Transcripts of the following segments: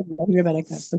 warahmatullahi wabarakatuh।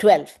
12।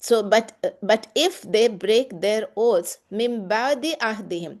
So but if they break their oaths min ba'di ahdihim,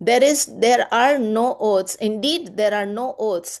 there are no oaths, indeed there are no oaths,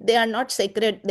they are not sacred,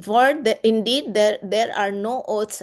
for indeed there are no oaths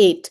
8।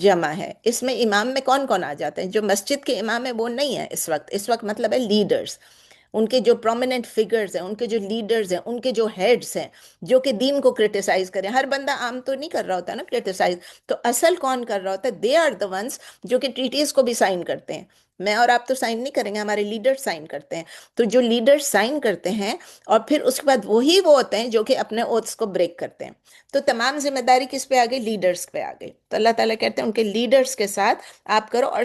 جمع ہے. اس میں امام میں کون کون آ جاتے ہیں؟ جو مسجد کے امام ہیں وہ نہیں ہیں اس وقت مطلب ہے لیڈرز، ان کے جو پرومیننٹ فگرز ہیں، ان کے جو لیڈرز ہیں، ان کے جو ہیڈز ہیں، جو کہ دین کو کرٹیسائز کریں. ہر بندہ عام تو نہیں کر رہا ہوتا نا کرٹیسائز، تو اصل کون کر رہا ہوتا ہے؟ دے آر دا ونس جو کہ ٹریٹیز کو بھی سائن کرتے ہیں. میں اور آپ تو سائن نہیں کریں گے، ہمارے لیڈر سائن کرتے ہیں. تو جو لیڈر سائن کرتے ہیں اور پھر اس کے بعد وہی وہ ہوتے ہیں جو کہ اپنے اوتھس کو بریک کرتے ہیں. تو تمام ذمہ داری کس پہ آ گئی؟ لیڈرز پہ آ گئی. تو اللہ تعالیٰ کہتے ہیں ان کے لیڈرز کے ساتھ آپ کرو. اور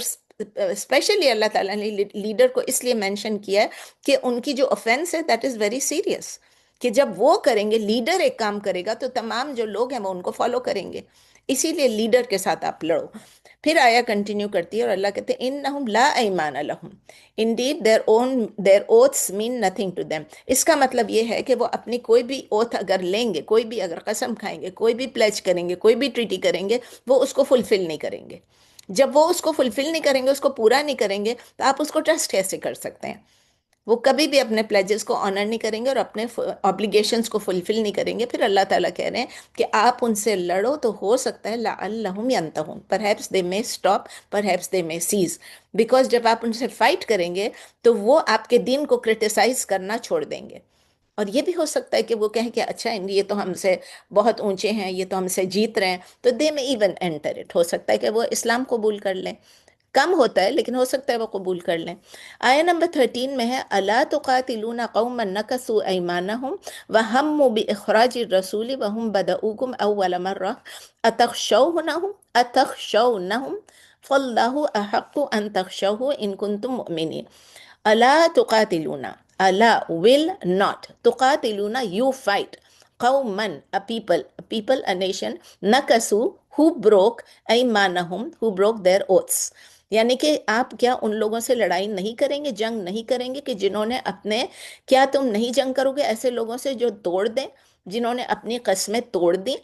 اسپیشلی اللہ تعالیٰ نے لیڈر کو اس لیے مینشن کیا ہے کہ ان کی جو offense ہے دیٹ از ویری سیریس، کہ جب وہ کریں گے، لیڈر ایک کام کرے گا تو تمام جو لوگ ہیں وہ ان کو فالو کریں گے. اسی لیے لیڈر کے ساتھ آپ لڑو. پھر آیا کنٹینیو کرتی ہے اور اللہ کہتے ہیں انہم لا ایمان لہم indeed their oaths mean nothing to them. اس کا مطلب یہ ہے کہ وہ اپنی کوئی بھی اوتھ اگر لیں گے، کوئی بھی اگر قسم کھائیں گے، کوئی بھی پلیج کریں گے، کوئی بھی ٹریٹی کریں گے، وہ اس کو فلفل نہیں کریں گے. جب وہ اس کو فلفل نہیں کریں گے، اس کو پورا نہیں کریں گے، تو آپ اس کو ٹرسٹ کیسے کر سکتے ہیں؟ وہ کبھی بھی اپنے پلیجز کو آنر نہیں کریں گے اور اپنے آبلیگیشنز کو فلفل نہیں کریں گے. پھر اللہ تعالیٰ کہہ رہے ہیں کہ آپ ان سے لڑو تو ہو سکتا ہے لعلہم ینتہون، perhaps they may stop, perhaps they may cease. Because جب آپ ان سے فائٹ کریں گے تو وہ آپ کے دین کو کرٹیسائز کرنا چھوڑ دیں گے. اور یہ بھی ہو سکتا ہے کہ وہ کہیں کہ اچھا یہ تو ہم سے بہت اونچے ہیں، یہ تو ہم سے جیت رہے ہیں، تو دے میں ایون انٹر اٹ. ہو سکتا ہے کہ وہ اسلام قبول کر لیں. کم ہوتا ہے لیکن ہو سکتا ہے وہ قبول کر لیں. آیا نمبر 13 میں ہے الا تقاتلون قوما نکثوا ایمانہم وہموا باخراج الرسول وهم بدؤوکم اول مرہ اتخشونہم فاللہ احق ان تخشوہ ان کنتم مؤمنین. الا تقاتلون، الا will not، تقاتلون you fight، قومن a people a nation، نکسو who broke ایمانہم who broke their oaths. یعنی کہ آپ کیا ان لوگوں سے لڑائی نہیں کریں گے، جنگ نہیں کریں گے کہ جنہوں نے اپنے، کیا تم نہیں جنگ کرو گے ایسے لوگوں سے جو توڑ دیں، جنہوں نے اپنی قسمیں توڑ دیں،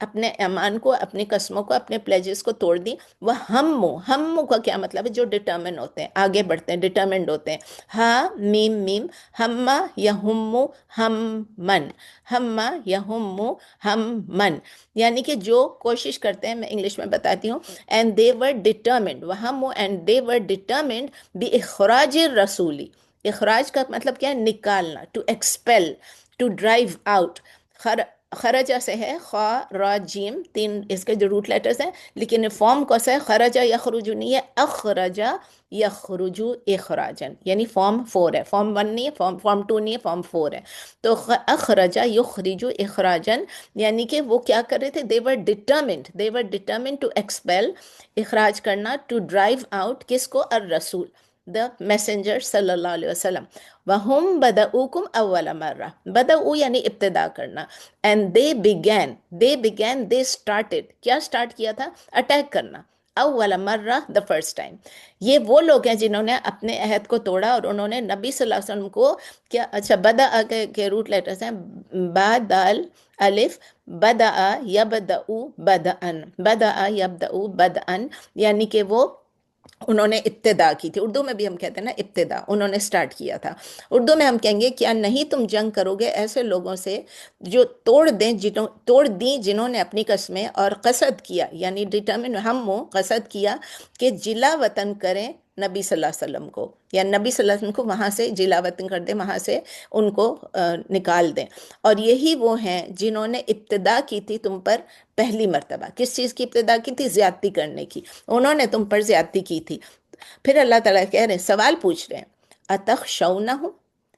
اپنے ایمان کو، اپنی قسموں کو، اپنے پلیجز کو توڑ دیں. وہ ہمو کا کیا مطلب ہے؟ جو ڈٹرمن ہوتے ہیں، آگے بڑھتے ہیں، ڈٹرمنڈ ہوتے ہیں. ہا میم میم، ہما یا ہمو ہمن، ہما یا ہمو ہمن، یعنی کہ جو کوشش کرتے ہیں. میں انگلش میں بتاتی ہوں. and they were determined، وہمو and they were determined بِإِخْرَاجِ الرَّسُولِ. اخراج کا مطلب کیا ہے؟ نکالنا، to expel، to drive out. خرجہ سے ہے خراجیم، 3 اس کے جو روٹ لیٹرز ہیں، لیکن فارم کو سے خرجہ یخرجو نہیں ہے، اخرجہ یخرجو اخراجن، یعنی فارم 4 ہے، فارم 1 نہیں ہے، فارم 2 نہیں ہے، فارم 4 ہے. تو اخرجہ یخرجو اخراجن، یعنی کہ وہ کیا کر رہے تھے؟ they were determined to expel، اخراج کرنا، to drive out کس کو؟ الرسول، the messenger صلی اللہ علیہ وسلم. وَهُمْ بَدَؤُوكُمْ أَوَّلَ مَرَّةٍ، بدأو یعنی ابتدا کرنا. and they started، کیا سٹارٹ کیا تھا؟ اٹیک کرنا. اول مرہ، the first time. یہ وہ لوگ ہیں جنہوں نے اپنے عہد کو توڑا اور انہوں نے نبی صلی اللہ علیہ وسلم کو کیا، اچھا بدأ کے روٹ لیٹرز ہیں با دال الف، بدأ یبدأ بدأن، بدأ یبدأ بدأن، یعنی کہ وہ انہوں نے ابتدا کی تھی. اردو میں بھی ہم کہتے ہیں نا ابتدا، انہوں نے سٹارٹ کیا تھا. اردو میں ہم کہیں گے کیا نہیں تم جنگ کرو گے ایسے لوگوں سے جو توڑ دیں جنہوں نے اپنی قسمیں اور قصد کیا، یعنی ڈٹرمن، قصد کیا کہ جلا وطن کریں نبی صلی اللہ علیہ وسلم کو، یا نبی صلی اللہ علیہ وسلم کو وہاں سے جلا وطن کر دیں، وہاں سے ان کو نکال دیں. اور یہی وہ ہیں جنہوں نے ابتدا کی تھی تم پر پہلی مرتبہ. کس چیز کی ابتدا کی تھی؟ زیادتی کرنے کی. انہوں نے تم پر زیادتی کی تھی. پھر اللہ تعالیٰ کہہ رہے ہیں، سوال پوچھ رہے ہیں، اتخشونہم،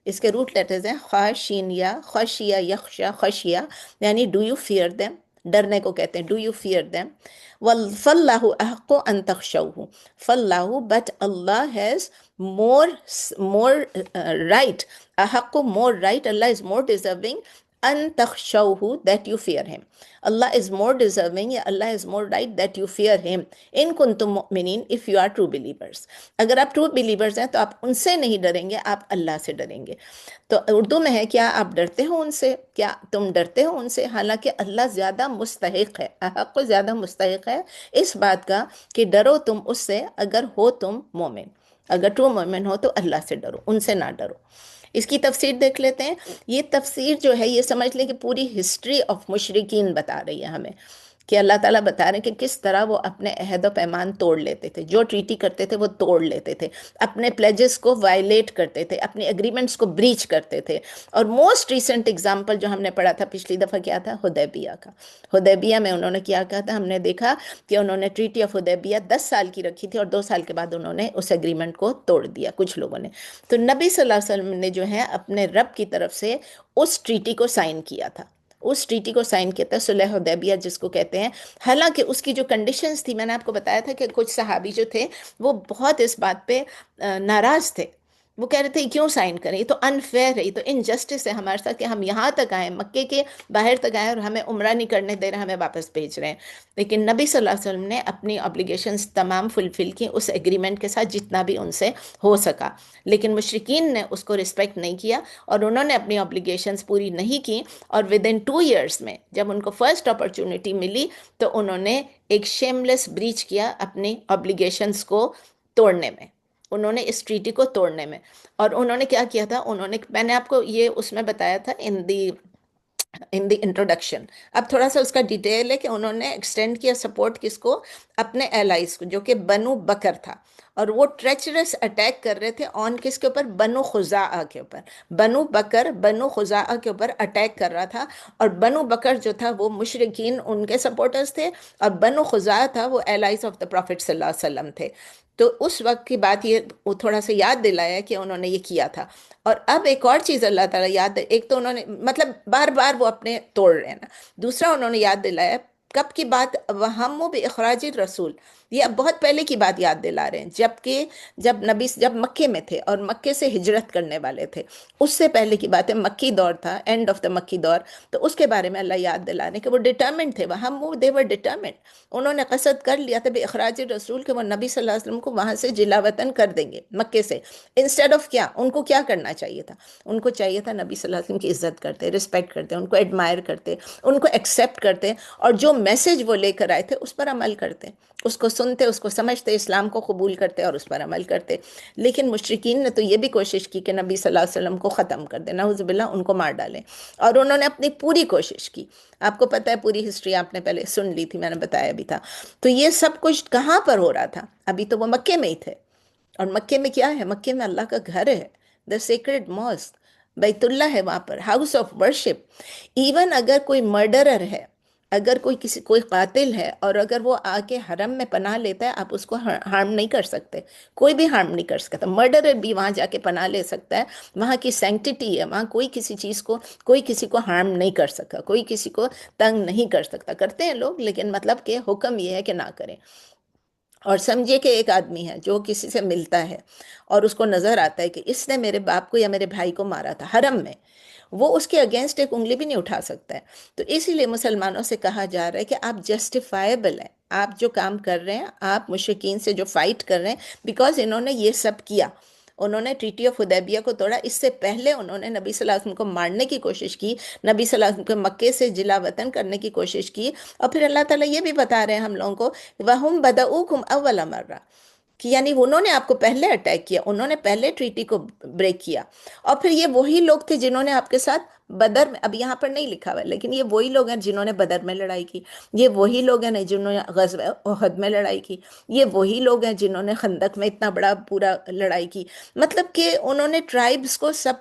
اس کے روٹ لیٹرز ہیں خاشین یا خشیہ یخشا خشیہ، یعنی ڈو یو فیئر دیم، ڈرنے کو کہتے ہیں ڈو یو فیئر دیم. فاللہ احق ان تخشوہ، فاللہ but Allah has more right، احق more right، Allah is more deserving ان تخشوہ that you fear him. Allah is more deserving، یا اللہ is more right that you fear him ان کنتم مؤمنین if you are true believers. اگر آپ true believers ہیں تو آپ ان سے نہیں ڈریں گے، آپ اللہ سے ڈریں گے. تو اردو میں ہے کیا آپ ڈرتے ہو ان سے؟ کیا تم ڈرتے ہو ان سے؟ حالانکہ اللہ زیادہ مستحق ہے، حق زیادہ مستحق ہے اس بات کا کہ ڈرو تم اس سے اگر ہو تم مومن. اگر ٹرو مومن ہو تو اللہ سے ڈرو، ان سے نہ ڈرو. اس کی تفسیر دیکھ لیتے ہیں. یہ تفسیر جو ہے یہ سمجھ لیں کہ پوری ہسٹری آف مشرکین بتا رہی ہے ہمیں کہ اللہ تعالیٰ بتا رہے ہیں کہ کس طرح وہ اپنے عہد و پیمان توڑ لیتے تھے، جو ٹریٹی کرتے تھے وہ توڑ لیتے تھے، اپنے پلیجز کو وائلیٹ کرتے تھے، اپنے اگریمنٹس کو بریچ کرتے تھے. اور موسٹ ریسنٹ اگزامپل جو ہم نے پڑھا تھا پچھلی دفعہ کیا تھا؟ حدیبیہ کا. حدیبیہ میں انہوں نے کیا کہا تھا؟ ہم نے دیکھا کہ انہوں نے ٹریٹی آف حدیبیہ 10 سال کی رکھی تھی اور 2 سال کے بعد انہوں نے اس اگریمنٹ کو توڑ دیا کچھ لوگوں نے. تو نبی صلی اللہ علیہ وسلم نے جو ہے اپنے رب کی طرف سے اس ٹریٹی کو سائن کیا تھا، اس ٹریٹی کو سائن کیا تھا، صلح حدیبیہ جس کو کہتے ہیں. حالانکہ اس کی جو کنڈیشنز تھی، میں نے آپ کو بتایا تھا کہ کچھ صحابی جو تھے وہ بہت اس بات پہ ناراض تھے. وہ کہہ رہے تھے کیوں سائن کریں، یہ تو انفیئر ہے، یہ تو انجسٹس ہے ہمارے ساتھ کہ ہم یہاں تک آئیں، مکے کے باہر تک آئیں اور ہمیں عمرہ نہیں کرنے دے رہے، ہمیں واپس بھیج رہے ہیں. لیکن نبی صلی اللہ علیہ وسلم نے اپنی آبلیگیشنز تمام فلفل کی اس ایگریمنٹ کے ساتھ جتنا بھی ان سے ہو سکا. لیکن مشرکین نے اس کو رسپیکٹ نہیں کیا اور انہوں نے اپنی آبلیگیشنز پوری نہیں کی. اور ود ان 2 ایئرس میں جب ان کو فرسٹ اپرچونٹی ملی تو انہوں نے ایک شیملیس بریچ کیا اپنی آبلیگیشنز کو توڑنے میں، انہوں نے اس ٹریٹی کو توڑنے میں. اور انہوں نے کیا کیا تھا؟ انہوں نے، میں نے آپ کو یہ اس میں بتایا تھا ان دی انٹروڈکشن. اب تھوڑا سا اس کا ڈیٹیل ہے کہ انہوں نے ایکسٹینڈ کیا سپورٹ کس کو؟ اپنے ایلائز کو، جو کہ بنو بکر تھا. اور وہ ٹریچرس اٹیک کر رہے تھے آن کس کے اوپر؟ بنو خزاعہ کے اوپر. بنو بکر بنو خزاعہ کے اوپر اٹیک کر رہا تھا. اور بنو بکر جو تھا وہ مشرکین ان کے سپورٹرز تھے، اور بنو خزاعہ تھا وہ ایلائز آف دا پروفٹ صلی اللہ علیہ وسلم تھے. تو اس وقت کی بات یہ وہ تھوڑا سا یاد دلایا کہ انہوں نے یہ کیا تھا. اور اب ایک اور چیز اللہ تعالیٰ یاد، ایک تو انہوں نے مطلب بار بار وہ اپنے توڑ رہے ہیں نا، دوسرا انہوں نے یاد دلایا کب کی بات؟ وَهَمُّ بِإِخْرَاجِ الرَّسُولِ. یہ اب بہت پہلے کی بات یاد دلا رہے ہیں، جب مکے میں تھے اور مکے سے ہجرت کرنے والے تھے، اس سے پہلے کی بات ہے، مکی دور تھا، اینڈ آف دا مکی دور. تو اس کے بارے میں اللہ یاد دلا رہے ہیں کہ وہ ڈٹرمنٹ تھے. وَهَمُّ they were determined. انہوں نے قصد کر لیا تھا بِإِخْرَاجِ الرَّسُولِ کہ وہ نبی صلی اللہ علیہ وسلم کو وہاں سے جلا وطن کر دیں گے مکے سے. انسٹیڈ آف کیا؟ ان کو کیا کرنا چاہیے تھا؟ ان کو چاہیے تھا نبی صلی اللہ علیہ وسلم کی عزت کرتے، رسپیکٹ کرتے، ان کو ایڈمائر کرتے، ان کو ایکسیپٹ کرتے، اور جو میسج وہ لے کر آئے تھے اس پر عمل کرتے، اس کو سنتے، اس کو سمجھتے، اسلام کو قبول کرتے اور اس پر عمل کرتے. لیکن مشرکین نے تو یہ بھی کوشش کی کہ نبی صلی اللہ علیہ وسلم کو ختم کر دیں، نعوذ باللہ ان کو مار ڈالیں. اور انہوں نے اپنی پوری کوشش کی. آپ کو پتہ ہے پوری ہسٹری آپ نے پہلے سن لی تھی، میں نے بتایا بھی تھا. تو یہ سب کچھ کہاں پر ہو رہا تھا؟ ابھی تو وہ مکے میں ہی تھے. اور مکے میں کیا ہے؟ مکے میں اللہ کا گھر ہے، دا سیکرڈ ماسک، بیت اللہ ہے وہاں پر، ہاؤس آف ورشپ. ایون اگر کوئی مرڈرر ہے، اگر کوئی قاتل ہے، اور اگر وہ آ کے حرم میں پناہ لیتا ہے، آپ اس کو ہارم نہیں کر سکتے، کوئی بھی ہارم نہیں کر سکتا. مرڈرر بھی وہاں جا کے پناہ لے سکتا ہے، وہاں کی سینکٹیٹی ہے، وہاں کوئی کسی کو ہارم نہیں کر سکتا، کوئی کسی کو تنگ نہیں کر سکتا. کرتے ہیں لوگ، لیکن مطلب کہ حکم یہ ہے کہ نہ کریں. اور سمجھے کہ ایک آدمی ہے جو کسی سے ملتا ہے اور اس کو نظر آتا ہے کہ اس نے میرے باپ کو یا میرے بھائی کو مارا تھا حرم میں، وہ اس کے اگینسٹ ایک انگلی بھی نہیں اٹھا سکتا ہے. تو اسی لیے مسلمانوں سے کہا جا رہا ہے کہ آپ جسٹیفائیبل ہیں، آپ جو کام کر رہے ہیں، آپ مشرکین سے جو فائٹ کر رہے ہیں، بیکاز انہوں نے یہ سب کیا. انہوں نے ٹریٹی آف حدیبیہ کو توڑا، اس سے پہلے انہوں نے نبی صلی اللہ علیہ وسلم کو مارنے کی کوشش کی، نبی صلی اللہ علیہ وسلم کو مکے سے جلا وطن کرنے کی کوشش کی. اور پھر اللہ تعالیٰ یہ بھی بتا رہے ہیں ہم لوگوں کو وَهُمْ بَدَؤُوكُمْ أَوَّلَ مَرَّةٍ، کہ یعنی انہوں نے آپ کو پہلے اٹیک کیا، انہوں نے پہلے ٹریٹی کو بریک کیا. اور پھر یہ وہی لوگ تھے جنہوں نے آپ کے ساتھ بدر میں، اب یہاں پر نہیں لکھا ہوا ہے لیکن یہ وہی لوگ ہیں جنہوں نے بدر میں لڑائی کی، یہ وہی لوگ ہیں جنہوں نے غزوہ احد میں لڑائی کی، یہ وہی لوگ ہیں جنہوں نے خندق میں اتنا بڑا پورا لڑائی کی. مطلب کہ انہوں نے ٹرائبز کو سب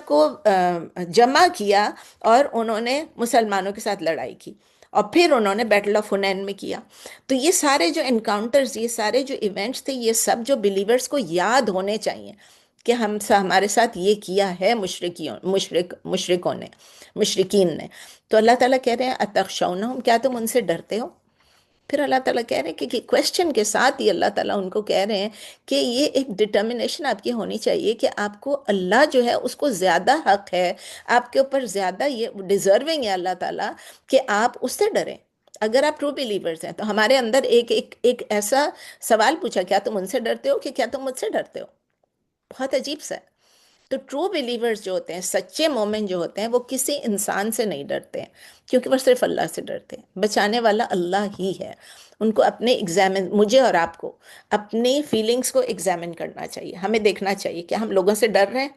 کو جمع کیا اور انہوں نے مسلمانوں کے ساتھ لڑائی کی. اور پھر انہوں نے بیٹل آف حنین میں کیا. تو یہ سارے جو انکاؤنٹرز، یہ سارے جو ایونٹس تھے، یہ سب جو بلیورز کو یاد ہونے چاہیے کہ ہمارے ساتھ یہ کیا ہے مشرکین نے. تو اللہ تعالیٰ کہہ رہے ہیں اتخشونہم، کیا تم ان سے ڈرتے ہو؟ پھر اللہ تعالیٰ کہہ رہے ہیں کہ کویسچن کے ساتھ ہی اللہ تعالیٰ ان کو کہہ رہے ہیں کہ یہ ایک ڈٹرمنیشن آپ کی ہونی چاہیے کہ آپ کو اللہ جو ہے اس کو زیادہ حق ہے، آپ کے اوپر زیادہ یہ ڈیزرونگ ہے اللہ تعالیٰ کہ آپ اس سے ڈریں. اگر آپ ٹرو بیلیورز ہیں تو ہمارے اندر ایک ایسا سوال پوچھا، کیا تم ان سے ڈرتے ہو کہ کیا تم مجھ سے ڈرتے ہو؟ بہت عجیب سا ہے. تو ٹرو بیلیورز جو ہوتے ہیں، سچے مومن جو ہوتے ہیں، وہ کسی انسان سے نہیں ڈرتے ہیں کیونکہ وہ صرف اللہ سے ڈرتے ہیں. بچانے والا اللہ ہی ہے. ان کو اپنے مجھے اور آپ کو اپنی فیلنگز کو ایگزامن کرنا چاہیے. ہمیں دیکھنا چاہیے کہ ہم لوگوں سے ڈر رہے ہیں.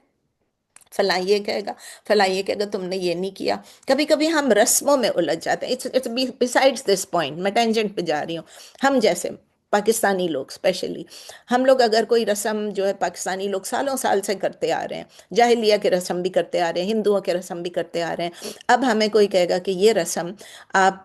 فلاں یہ کہے گا، فلاں یہ کہے گا، تم نے یہ نہیں کیا. کبھی کبھی ہم رسموں میں الجھ جاتے ہیں. اٹس بسائڈس دس پوائنٹ، میں ٹینجنٹ پہ جا رہی ہوں. ہم جیسے پاکستانی لوگ اسپیشلی، ہم لوگ اگر کوئی رسم جو ہے پاکستانی لوگ سالوں سال سے کرتے آ رہے ہیں، جاہلیہ کے رسم بھی کرتے آ رہے ہیں، ہندوؤں کے رسم بھی کرتے آ رہے ہیں. اب ہمیں کوئی کہے گا کہ یہ رسم آپ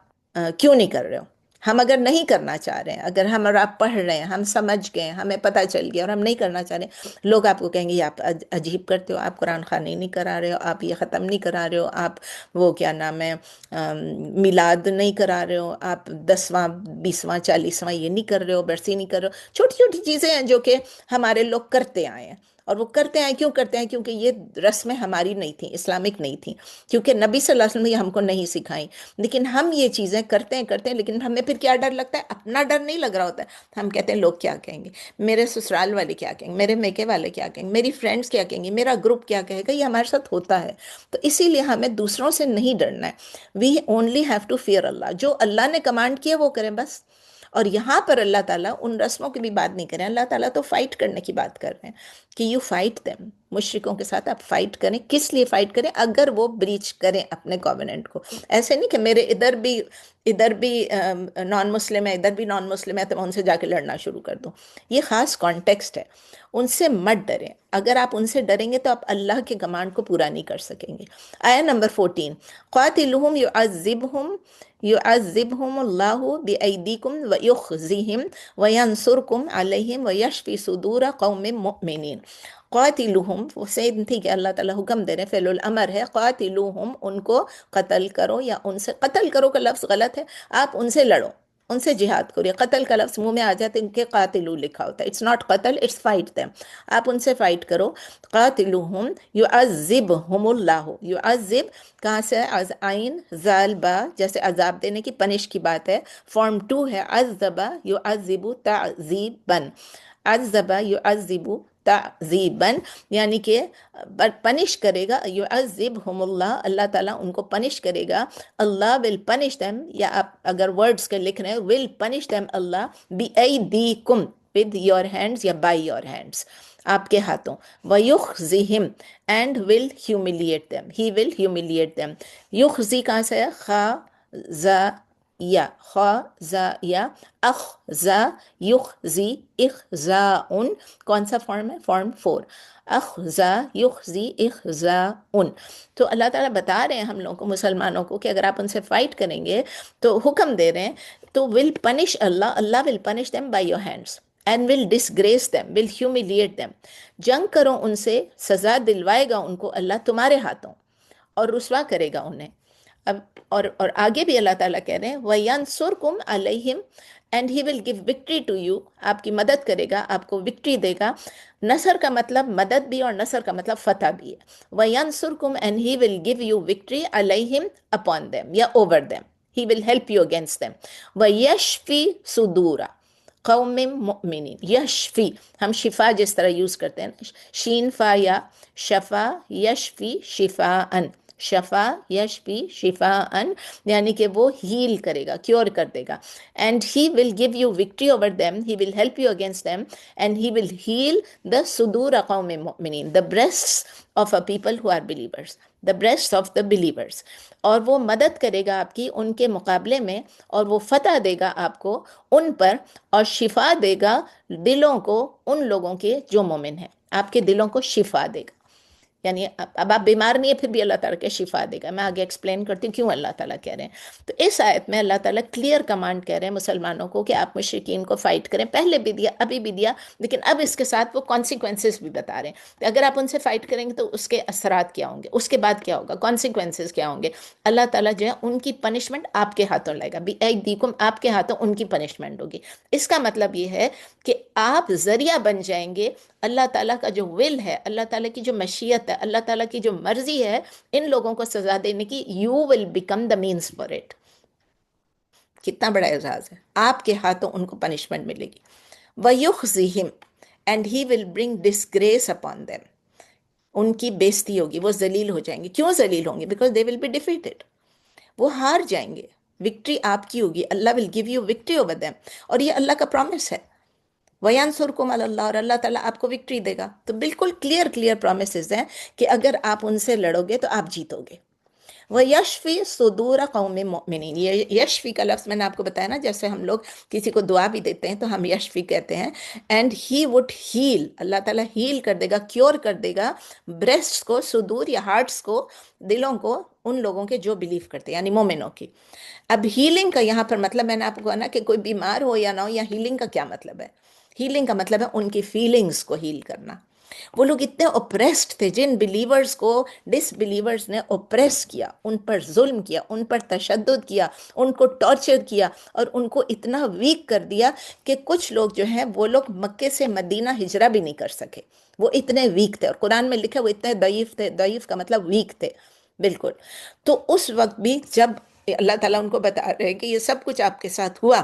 کیوں نہیں کر رہے ہو؟ ہم اگر نہیں کرنا چاہ رہے ہیں، اگر ہم اور آپ پڑھ رہے ہیں، ہم سمجھ گئے، ہمیں پتہ چل گیا اور ہم نہیں کرنا چاہ رہے، لوگ آپ کو کہیں گے یہ آپ عجیب کرتے ہو، آپ قرآن خوانی نہیں کرا رہے ہو، آپ یہ ختم نہیں کرا رہے ہو، آپ وہ کیا نام ہے میلاد نہیں کرا رہے ہو، آپ 10واں 20واں 40واں یہ نہیں کر رہے ہو، برسی نہیں کر رہے ہو. چھوٹی چھوٹی چیزیں ہیں جو کہ ہمارے لوگ کرتے آئے ہیں. اور وہ کرتے ہیں کیوں کرتے ہیں؟ کیونکہ یہ رسمیں ہماری نہیں تھیں، اسلامک نہیں تھیں، کیونکہ نبی صلی اللہ علیہ وسلم نے ہم کو نہیں سکھائیں. لیکن ہم یہ چیزیں کرتے ہیں لیکن ہمیں پھر کیا ڈر لگتا ہے؟ اپنا ڈر نہیں لگ رہا ہوتا ہے. ہم کہتے ہیں لوگ کیا کہیں گے، میرے سسرال والے کیا کہیں گے، میرے میکے والے کیا کہیں گے، میری فرینڈز کیا کہیں گی، میرا گروپ کیا کہے گا. یہ ہمارے ساتھ ہوتا ہے. تو اسی لیے ہمیں دوسروں سے نہیں ڈرنا ہے. We only have to fear Allah. جو اللہ نے کمانڈ کیا وہ کریں بس. اور یہاں پر اللہ تعالیٰ ان رسموں کی بھی بات نہیں کریں. اللہ تعالیٰ تو فائٹ کرنے کی بات کر رہے ہیں کہ یو فائٹ دیم. مشرکوں کے ساتھ آپ فائٹ کریں. کس لیے فائٹ کریں؟ اگر وہ بریچ کریں اپنے کووننٹ کو. ایسے نہیں کہ میرے ادھر بھی نان مسلم ہے، ادھر بھی نان مسلم ہے، تو میں ان سے جا کے لڑنا شروع کر دوں. یہ خاص کانٹیکسٹ ہے. ان سے مت ڈریں. اگر آپ ان سے ڈریں گے تو آپ اللہ کے کمانڈ کو پورا نہیں کر سکیں گے. آیا نمبر 14، قاتلہم یعذبہم اللہ بأیدیکم ویخزیہم وینصرکم علیہم ویشفی صدور قوم مؤمنین. قاتلہم، وہ سیم تھی کہ اللہ تعالیٰ حکم دے رہے، فعل الامر ہے. قاتلہم، ان کو قتل کرو، یا ان سے قتل کرو کا لفظ غلط ہے، آپ ان سے لڑو، ان سے جہاد کرو. قتل کا لفظ منہ میں آ جاتے ان کے قاتلو لکھا ہوتا ہے. اٹس ناٹ قتل، اٹس فائٹ دیم. آپ ان سے فائٹ کرو. قاتلہم یعذبہم اللہ. یعذب کہاں سے ہے؟ عین زال با، جیسے عذاب دینے کی، پنش کی بات ہے. فارم 2 ہے عذب یعذب تعذیبا. عذب یعذب تعذیبا، یعنی کہ پنش کرے گا. یعذبہم اللہ، اللہ تعالیٰ ان کو پنش کرے گا. اللہ ول پنش دیم، یا آپ اگر ورڈز کے لکھ رہے ہیں ول پنش دیم اللہ بِأَيْدِيكُمْ، with your hands یا by your hands، آپ کے ہاتھوں. وَيُخْزِهِمْ and will humiliate them، he will humiliate them. یخزی کہاں سے ہے؟ خا زا یا، خا زا یا، اخزا یخزی اخزاء. کون سا فارم ہے؟ فارم 4. اخزا یخزی اخزاء. تو اللہ تعالیٰ بتا رہے ہیں ہم لوگوں کو، مسلمانوں کو، کہ اگر آپ ان سے فائٹ کریں گے تو حکم دے رہے ہیں تو will punish Allah, Allah will punish them by your hands and will disgrace them, will humiliate them. جنگ کرو ان سے، سزا دلوائے گا ان کو اللہ تمہارے ہاتھوں، اور رسوا کرے گا انہیں. اب اور آگے بھی اللہ تعالیٰ کہہ رہے ہیں وَيَنْصُرْكُمْ عَلَيْهِمْ and he will give victory to you، آپ کی مدد کرے گا، آپ کو وکٹری دے گا. نصر کا مطلب مدد بھی، اور نصر کا مطلب فتح بھی ہے. وَيَنْصُرْكُمْ and he will give you victory عَلَيْهِمْ upon them یا over them. He will help you against them. وَيَشْفِي صُدُورَ قوم مؤمنین. یشفی، ہم شفا جس طرح یوز کرتے ہیں، شین فا یا، شفا یشفی شفاءً، شفا یشفی شفاءً، یعنی کہ وہ ہیل کرے گا، کیور کر دے گا. And he will give you victory over them, he will help you against them, and he will heal the صدور قوم مؤمنین، the breasts of a people who are believers, the breast of the believers. اور وہ مدد کرے گا آپ کی ان کے مقابلے میں، اور وہ فتح دے گا آپ کو ان پر، اور شفا دے گا دلوں کو ان لوگوں کے جو مومن ہیں. آپ کے دلوں کو شفا دے گا، یعنی اب آپ بیمار نہیں ہے پھر بھی اللہ تعالیٰ کے شفا دے گا. میں آگے ایکسپلین کرتی ہوں کیوں اللہ تعالیٰ کہہ رہے ہیں. تو اس آیت میں اللہ تعالیٰ کلیئر کمانڈ کہہ رہے ہیں مسلمانوں کو کہ آپ مشرکین کو فائٹ کریں. پہلے بھی دیا، ابھی بھی دیا، لیکن اب اس کے ساتھ وہ کانسیکوینسز بھی بتا رہے ہیں کہ اگر آپ ان سے فائٹ کریں گے تو اس کے اثرات کیا ہوں گے، اس کے بعد کیا ہوگا، کانسیکوینسز کیا ہوں گے. اللہ تعالیٰ جو ہے ان کی پنشمنٹ آپ کے ہاتھوں لائے گا. بِأَيْدِيكُمْ، آپ کے ہاتھوں ان کی پنشمنٹ ہوگی. اس کا مطلب یہ ہے کہ آپ ذریعہ بن جائیں گے. اللہ تعالیٰ کا جو ول ہے، اللہ تعالیٰ کی جو مشیت ہے، اللہ تعالیٰ کی جو مرضی ہے ان لوگوں کو سزا دینے کی، you will become the means for it. کتنا بڑا اعزاز ہے، آپ کے ہاتھوں ان کو پنشمنٹ ملے گی. وَيُخْزِهِمْ and he will bring disgrace upon them، ان کی بےزتی ہوگی، وہ ذلیل ہو جائیں گے. کیوں ذلیل ہوں گے؟ because they will be defeated، وہ ہار جائیں گے. وکٹری آپ کی ہوگی، اللہ will give you victory over them، اور یہ اللہ کا پرومس ہے. وَيَنْصُرْكُمْ عَلَى اللَّهِ، اور اللہ تعالیٰ آپ کو وکٹری دے گا. تو بالکل کلیئر پرومسز ہیں کہ اگر آپ ان سے لڑو گے تو آپ جیتو گے. وَيَشْفِي صُدُورَ قَوْمٍ مُؤْمِنِينَ، یہ یشفی کا لفظ میں نے آپ کو بتایا نا، جیسے ہم لوگ کسی کو دعا بھی دیتے ہیں تو ہم یشفی کہتے ہیں. اینڈ ہی وڈ ہیل، اللہ تعالیٰ ہیل کر دے گا، کیور کر دے گا بریسٹ کو، صدور یا ہارٹس کو، دلوں کو، ان لوگوں کے جو بلیو کرتے ہیں، یعنی مومنوں کی. اب ہیلنگ کا یہاں پر مطلب میں نے آپ کو کہا نا کہ کوئی بیمار ہو یا نہ ہو، یا ہیلنگ کا کیا مطلب ہے؟ ہیلنگ کا مطلب ہے ان کی فیلنگز کو ہیل کرنا. وہ لوگ اتنے اوپریسڈ تھے، جن بلیورز کو ڈس بلیورز نے اوپریس کیا، ان پر ظلم کیا، ان پر تشدد کیا، ان کو ٹارچر کیا، اور ان کو اتنا ویک کر دیا کہ کچھ لوگ جو ہیں وہ لوگ مکے سے مدینہ ہجرہ بھی نہیں کر سکے. وہ اتنے ویک تھے، اور قرآن میں لکھا وہ اتنے ضعیف تھے. ضعیف کا مطلب ویک تھے بالکل. تو اس وقت بھی جب اللہ تعالیٰ ان کو بتا رہے ہیں کہ یہ سب کچھ آپ کے ساتھ ہوا،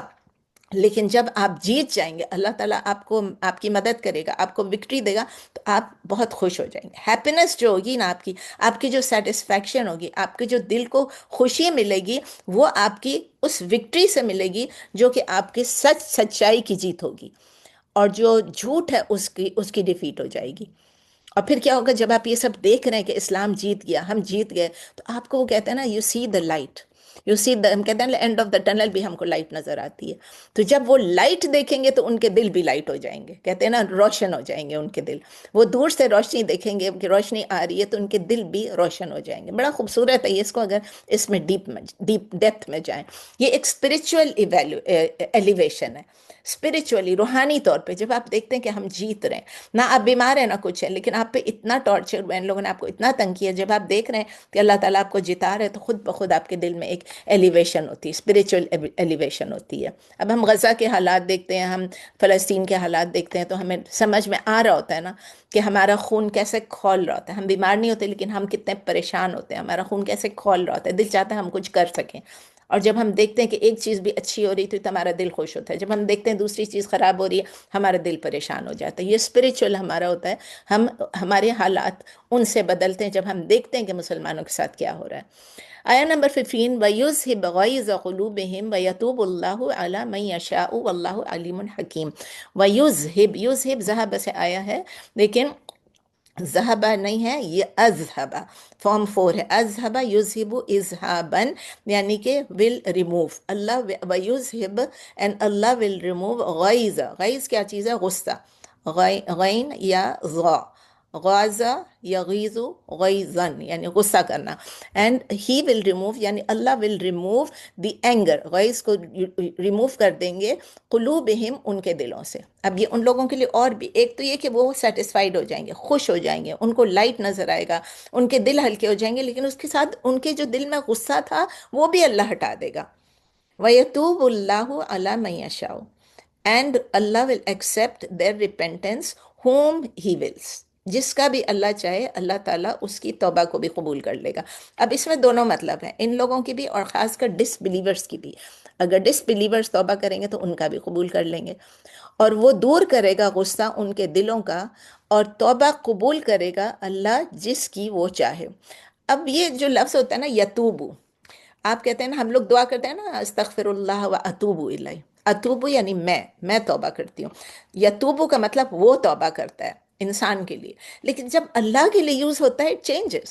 لیکن جب آپ جیت جائیں گے، اللہ تعالیٰ آپ کی مدد کرے گا، آپ کو وکٹری دے گا، تو آپ بہت خوش ہو جائیں گے. ہیپینس جو ہوگی نا، آپ کی جو سیٹسفیکشن ہوگی، آپ کے جو دل کو خوشی ملے گی، وہ آپ کی اس وکٹری سے ملے گی جو کہ آپ کی سچائی کی جیت ہوگی، اور جو جھوٹ ہے اس کی ڈیفیٹ ہو جائے گی. اور پھر کیا ہوگا جب آپ یہ سب دیکھ رہے ہیں کہ اسلام جیت گیا، ہم جیت گئے، تو آپ کو وہ کہتے ہیں نا، یو سی دا لائٹ، ہم کہتے ہیں اینڈ آف دا ٹنل بھی ہم کو لائٹ نظر آتی ہے. تو جب وہ لائٹ دیکھیں گے تو ان کے دل بھی لائٹ ہو جائیں گے، کہتے ہیں نا روشن ہو جائیں گے ان کے دل. وہ دور سے روشنی دیکھیں گے کہ روشنی آ رہی ہے تو ان کے دل بھی روشن ہو جائیں گے. بڑا خوبصورت ہے یہ، اس کو اگر اس میں ڈیپ ڈیپتھ میں جائیں، یہ ایک اسپرچول ایلیویشن ہے. اسپرچولی، روحانی طور پہ جب آپ دیکھتے ہیں کہ ہم جیت رہے ہیں، نہ آپ بیمار ہیں نہ کچھ ہے، لیکن آپ پہ اتنا ٹارچر ہوا، ان لوگوں نے آپ کو اتنا تنگ کیا، جب آپ دیکھ رہے ہیں کہ اللہ تعالیٰ آپ کو جتا رہے ہیں تو خود بخود آپ کے دل میں ایک ایلیویشن ہوتی ہے، اسپرچول ایلیویشن ہوتی ہے. اب ہم غزہ کے حالات دیکھتے ہیں، ہم فلسطین کے حالات دیکھتے ہیں، تو ہمیں سمجھ میں آ رہا ہوتا ہے نا کہ ہمارا خون کیسے کھول رہا ہوتا ہے. ہم بیمار نہیں ہوتے لیکن ہم کتنے پریشان ہوتے ہیں، ہمارا خون کیسے کھول رہا ہوتا ہے، دل چاہتا ہے ہم کچھ کر سکیں. اور جب ہم دیکھتے ہیں کہ ایک چیز بھی اچھی ہو رہی تھی تو ہمارا دل خوش ہوتا ہے، جب ہم دیکھتے ہیں دوسری چیز خراب ہو رہی ہے ہمارا دل پریشان ہو جاتا ہے. یہ اسپرچول ہمارا ہوتا ہے، ہمارے حالات ان سے بدلتے ہیں جب ہم دیکھتے ہیں کہ مسلمانوں کے ساتھ کیا ہو رہا ہے. آیا نمبر 15، وَيُذْهِبْ غَيْظَ قُلُوبِهِمْ وَيَتُوبُ اللَّهُ عَلَى مَن يَشَاءُ وَاللَّهُ عَلِيمٌ حَكِيمٌ. یُذْهِب ذہب سے آیا ہے، لیکن ذہبہ نہیں ہے، یہ اذہبہ، فارم 4 ہے. اذہبہ یذہب اذہاباً، یعنی کہ ول ریموو. اللہ ویذہب، اینڈ اللہ ول ریموو غیظ. غیظ کیا چیز ہے؟ غصہ. غین یا غا، غازہ یغیظ غیظاً، یعنی غصہ کرنا. اینڈ ہی ول ریموو، یعنی اللہ ول ریموو دی اینگر، غیظ کو ریموو کر دیں گے، قلوبہم، ان کے دلوں سے. اب یہ ان لوگوں کے لیے اور بھی ایک تو یہ کہ وہ سیٹسفائیڈ ہو جائیں گے، خوش ہو جائیں گے، ان کو لائٹ نظر آئے گا، ان کے دل ہلکے ہو جائیں گے، لیکن اس کے ساتھ ان کے جو دل میں غصہ تھا وہ بھی اللہ ہٹا دے گا. وَيَتُوبُ اللَّهُ عَلَى مَن يَشَاءُ، and Allah will accept their repentance whom he wills. جس کا بھی اللہ چاہے اللہ تعالیٰ اس کی توبہ کو بھی قبول کر لے گا. اب اس میں دونوں مطلب ہیں، ان لوگوں کی بھی اور خاص کر ڈس بلیورز کی بھی. اگر ڈس بلیورز توبہ کریں گے تو ان کا بھی قبول کر لیں گے، اور وہ دور کرے گا غصہ ان کے دلوں کا، اور توبہ قبول کرے گا اللہ جس کی وہ چاہے. اب یہ جو لفظ ہوتا ہے نا یتوبو، آپ کہتے ہیں نا، ہم لوگ دعا کرتے ہیں نا استغفر اللہ و اتوبو الیہ. اتوبو یعنی میں توبہ کرتی ہوں. یتوبو کا مطلب وہ توبہ کرتا ہے انسان کے لیے، لیکن جب اللہ کے لیے یوز ہوتا ہے چینجز.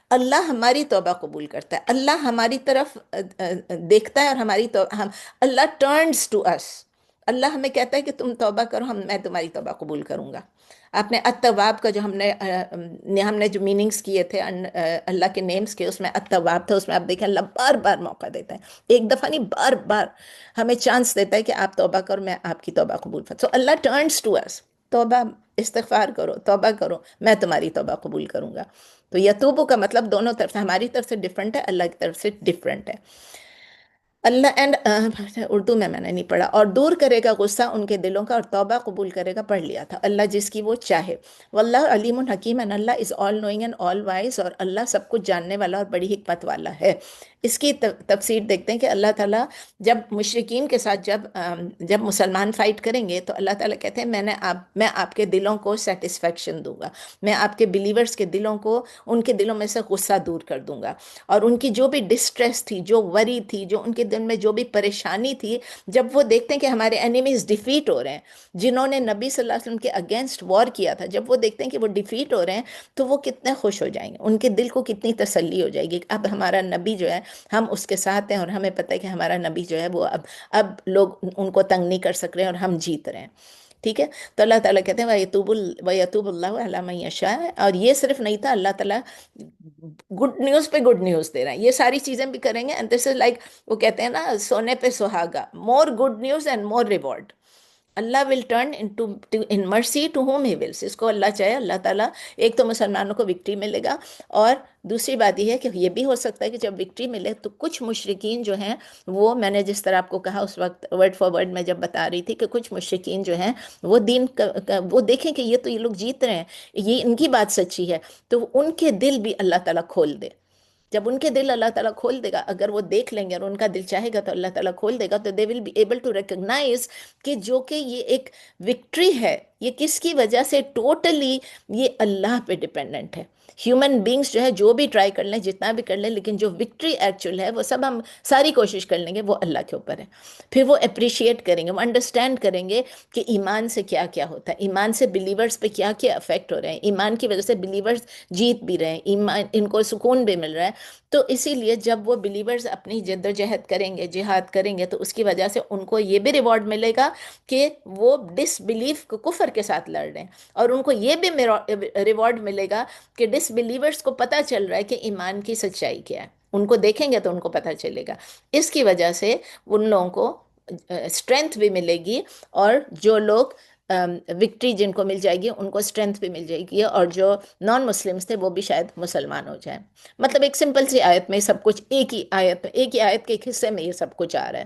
اللہ ہماری توبہ قبول کرتا ہے، اللہ ہماری طرف دیکھتا ہے، اور اللہ ٹرنز ٹو اس. اللہ ہمیں کہتا ہے کہ تم توبہ کرو، میں تمہاری توبہ قبول کروں گا. آپ نے التواب کا جو ہم نے جو میننگز کیے تھے اللہ کے نیمز کے، اس میں التواب تھا. اس میں آپ دیکھیں اللہ بار بار موقع دیتا ہے، ایک دفعہ نہیں، بار بار ہمیں چانس دیتا ہے کہ آپ توبہ کرو، میں آپ کی توبہ قبول کروں. سو اللہ ٹرنز ٹو اس، توبہ استغفار کرو، توبہ کرو، میں تمہاری توبہ قبول کروں گا. تو یتوبو کا مطلب دونوں طرف سے، ہماری طرف سے ڈیفرنٹ ہے، اللہ کی طرف سے ڈیفرنٹ ہے. اللہ اینڈ اردو میں نے نہیں پڑھا. اور دور کرے گا غصہ ان کے دلوں کا، اور توبہ قبول کرے گا، پڑھ لیا تھا، اللہ جس کی وہ چاہے. واللہ علیم حکیم، and Allah is all knowing and all wise, اور اللہ سب کچھ جاننے والا اور بڑی حکمت والا ہے. اس کی تفسیر دیکھتے ہیں کہ اللہ تعالیٰ جب مشرکین کے ساتھ جب مسلمان فائٹ کریں گے تو اللہ تعالیٰ کہتے ہیں میں آپ کے دلوں کو سیٹسفیکشن دوں گا، میں آپ کے بلیورز کے دلوں کو، ان کے دلوں میں سے غصہ دور کر دوں گا، اور ان کی جو بھی ڈسٹریس تھی، جو وری تھی، جو ان کے دل میں جو بھی پریشانی تھی، جب وہ دیکھتے ہیں کہ ہمارے اینیمیز ڈیفیٹ ہو رہے ہیں، جنہوں نے نبی صلی اللہ علیہ وسلم کے اگینسٹ وار کیا تھا، جب وہ دیکھتے ہیں کہ وہ ڈیفیٹ ہو رہے ہیں تو وہ کتنے خوش ہو جائیں گے، ان کے دل کو کتنی تسلی ہو جائے گی، اب ہمارا نبی جو ہے ہم اس کے ساتھ ہیں، اور ہمیں پتہ ہے کہ ہمارا نبی جو ہے وہ اب لوگ ان کو تنگ نہیں کر سک رہے، اور ہم جیت رہے ہیں. ٹھیک ہے. تو اللہ تعالیٰ کہتے ہیں وَيَتُوبُ اللَّهُ عَلَىٰ مَن يَشَاءُ، اور یہ صرف نہیں تھا، اللہ تعالیٰ گڈ نیوز پہ گڈ نیوز دے رہے ہیں، یہ ساری چیزیں بھی کریں گے. اینڈ دس از لائک، وہ کہتے ہیں نا سونے پہ سہاگا، more good news and more reward. Allah will turn in mercy to home ہی ولس. اس کو اللہ چاہے اللہ تعالیٰ، ایک تو مسلمانوں کو وکٹری ملے گا، اور دوسری بات یہ ہے کہ یہ بھی ہو سکتا ہے کہ جب وکٹری ملے تو کچھ مشرکین جو ہیں وہ، میں نے جس طرح آپ کو کہا اس وقت ورڈ فار ورڈ میں جب بتا رہی تھی، کہ کچھ مشرکین جو ہیں وہ دین وہ دیکھیں کہ یہ لوگ جیت رہے ہیں، یہ ان کی بات سچی ہے، تو ان کے دل بھی اللہ تعالیٰ کھول دے. جب ان کے دل اللہ تعالیٰ کھول دے گا، اگر وہ دیکھ لیں گے اور ان کا دل چاہے گا تو اللہ تعالیٰ کھول دے گا، تو they will be able to recognise کہ جو کہ یہ ایک وکٹری ہے، یہ کس کی وجہ سے، ٹوٹلی یہ اللہ پہ ڈیپینڈنٹ ہے. ہیومن بینگز جو ہے جو بھی ٹرائی کر لیں، جتنا بھی کر لیں، لیکن جو وکٹری ایکچوئل ہے وہ سب ہم ساری کوشش کر لیں گے، وہ اللہ کے اوپر ہے. پھر وہ اپریشیٹ کریں گے، وہ انڈرسٹینڈ کریں گے کہ ایمان سے کیا کیا ہوتا ہے، ایمان سے بلیورز پہ کیا کیا افیکٹ ہو رہے ہیں، ایمان کی وجہ سے بلیورز جیت بھی رہے ہیں، ایمان ان کو سکون بھی مل رہا ہے. تو اسی لیے جب وہ بلیورز اپنی جد و جہد کریں گے، جہاد کریں گے، تو اس کی وجہ سے ان کو یہ بھی ریوارڈ ملے گا کہ وہ ڈس بلیف کفر کے ساتھ لڑ رہے ہیں، اور ان کو یہ بھی ریوارڈ ملے گا کہ ڈس بلیورز کو پتہ چل رہا ہے کہ ایمان کی سچائی کیا ہے. ان کو دیکھیں گے تو ان کو پتہ چلے گا. اس کی وجہ سے ان لوگوں کو اسٹرینتھ بھی ملے گی، اور جو لوگ وکٹری جن کو مل جائے گی ان کو اسٹرینتھ بھی مل جائے گی، اور جو نان مسلمس تھے وہ بھی شاید مسلمان ہو جائیں. مطلب ایک سمپل سی آیت میں سب کچھ، ایک ہی آیت کے ایک حصے میں یہ سب کچھ آ رہا ہے.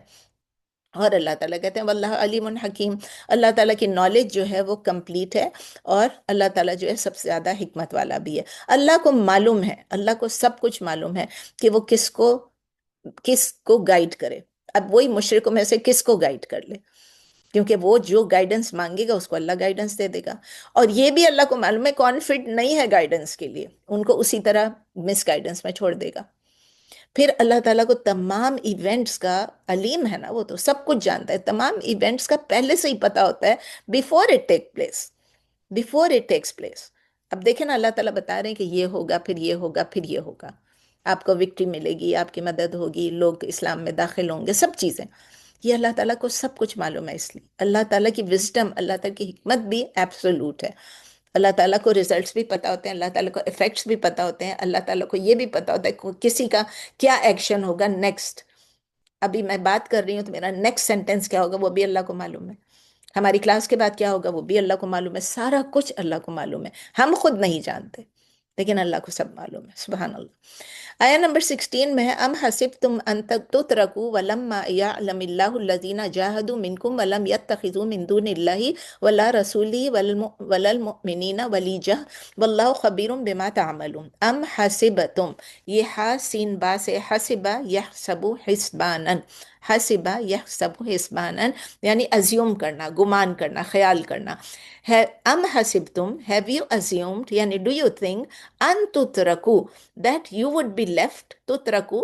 اور اللہ تعالیٰ کہتے ہیں واللہ علیم حکیم، اللہ تعالیٰ کی نالج جو ہے وہ کمپلیٹ ہے، اور اللہ تعالیٰ جو ہے سب سے زیادہ حکمت والا بھی ہے. اللہ کو معلوم ہے، اللہ کو سب کچھ معلوم ہے کہ وہ کس کو گائیڈ کرے. اب وہی مشرکوں میں سے کس کو گائیڈ کر لے، کیونکہ وہ جو گائیڈنس مانگے گا اس کو اللہ گائیڈنس دے دے گا. اور یہ بھی اللہ کو معلوم ہے کون فٹ نہیں ہے گائیڈنس کے لیے، ان کو اسی طرح مس گائیڈنس میں چھوڑ دے گا. پھر اللہ تعالیٰ کو تمام ایونٹس کا علیم ہے نا، وہ تو سب کچھ جانتا ہے، تمام ایونٹس کا پہلے سے ہی پتا ہوتا ہے، بیفور اٹ ٹیکس پلیس. اب دیکھیں نا، اللہ تعالیٰ بتا رہے ہیں کہ یہ ہوگا، پھر یہ ہوگا، پھر یہ ہوگا، آپ کو وکٹری ملے گی، آپ کی مدد ہوگی، لوگ اسلام میں داخل ہوں گے، سب چیزیں. یہ اللہ تعالیٰ کو سب کچھ معلوم ہے. اس لیے اللہ تعالیٰ کی وزڈم، اللہ تعالیٰ کی حکمت بھی ایبسولوٹ ہے. اللہ تعالیٰ کو ریزلٹس بھی پتہ ہوتے ہیں، اللہ تعالیٰ کو ایفیکٹس بھی پتہ ہوتے ہیں، اللہ تعالیٰ کو یہ بھی پتہ ہوتا ہے کہ کسی کا کیا ایکشن ہوگا نیکسٹ. ابھی میں بات کر رہی ہوں تو میرا نیکسٹ سینٹنس کیا ہوگا وہ بھی اللہ کو معلوم ہے، ہماری کلاس کے بعد کیا ہوگا وہ بھی اللہ کو معلوم ہے. سارا کچھ اللہ کو معلوم ہے، ہم خود نہیں جانتے لیکن اللہ کو سب معلوم ہے. سبحان اللہ. آیا نمبر 16 میں ہے ام حسبتم ان تترکوا ولما یعلم اللہ الذین جاہدوا منکم ولم یتخذوا من دون اللہ ولا رسولہ ولا المؤمنین ولیجہ واللہ خبیر بما تعملون. ام حسبتم، یہ حا سین با سے حسبہ یحسب حسبانا، حسبہ یحسب حسبانا یعنی ازیوم کرنا، گمان کرنا، خیال کرنا. ام حسبتم، ہیو یو assumed یعنی ڈو یو تھنک ان تترکو that you would be left، تترکو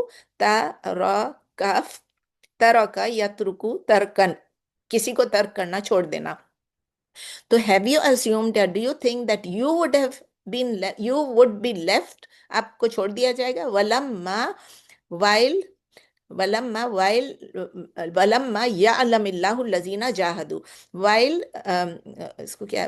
ترکا یترکو ترکن، کسی کو ترک کرنا، چھوڑ دینا. تو have you assumed that do you think that you would be left، آپ کو چھوڑ دیا جائے گا. ولما یعلم اللہ الذین جاہدوا، اس کو کیا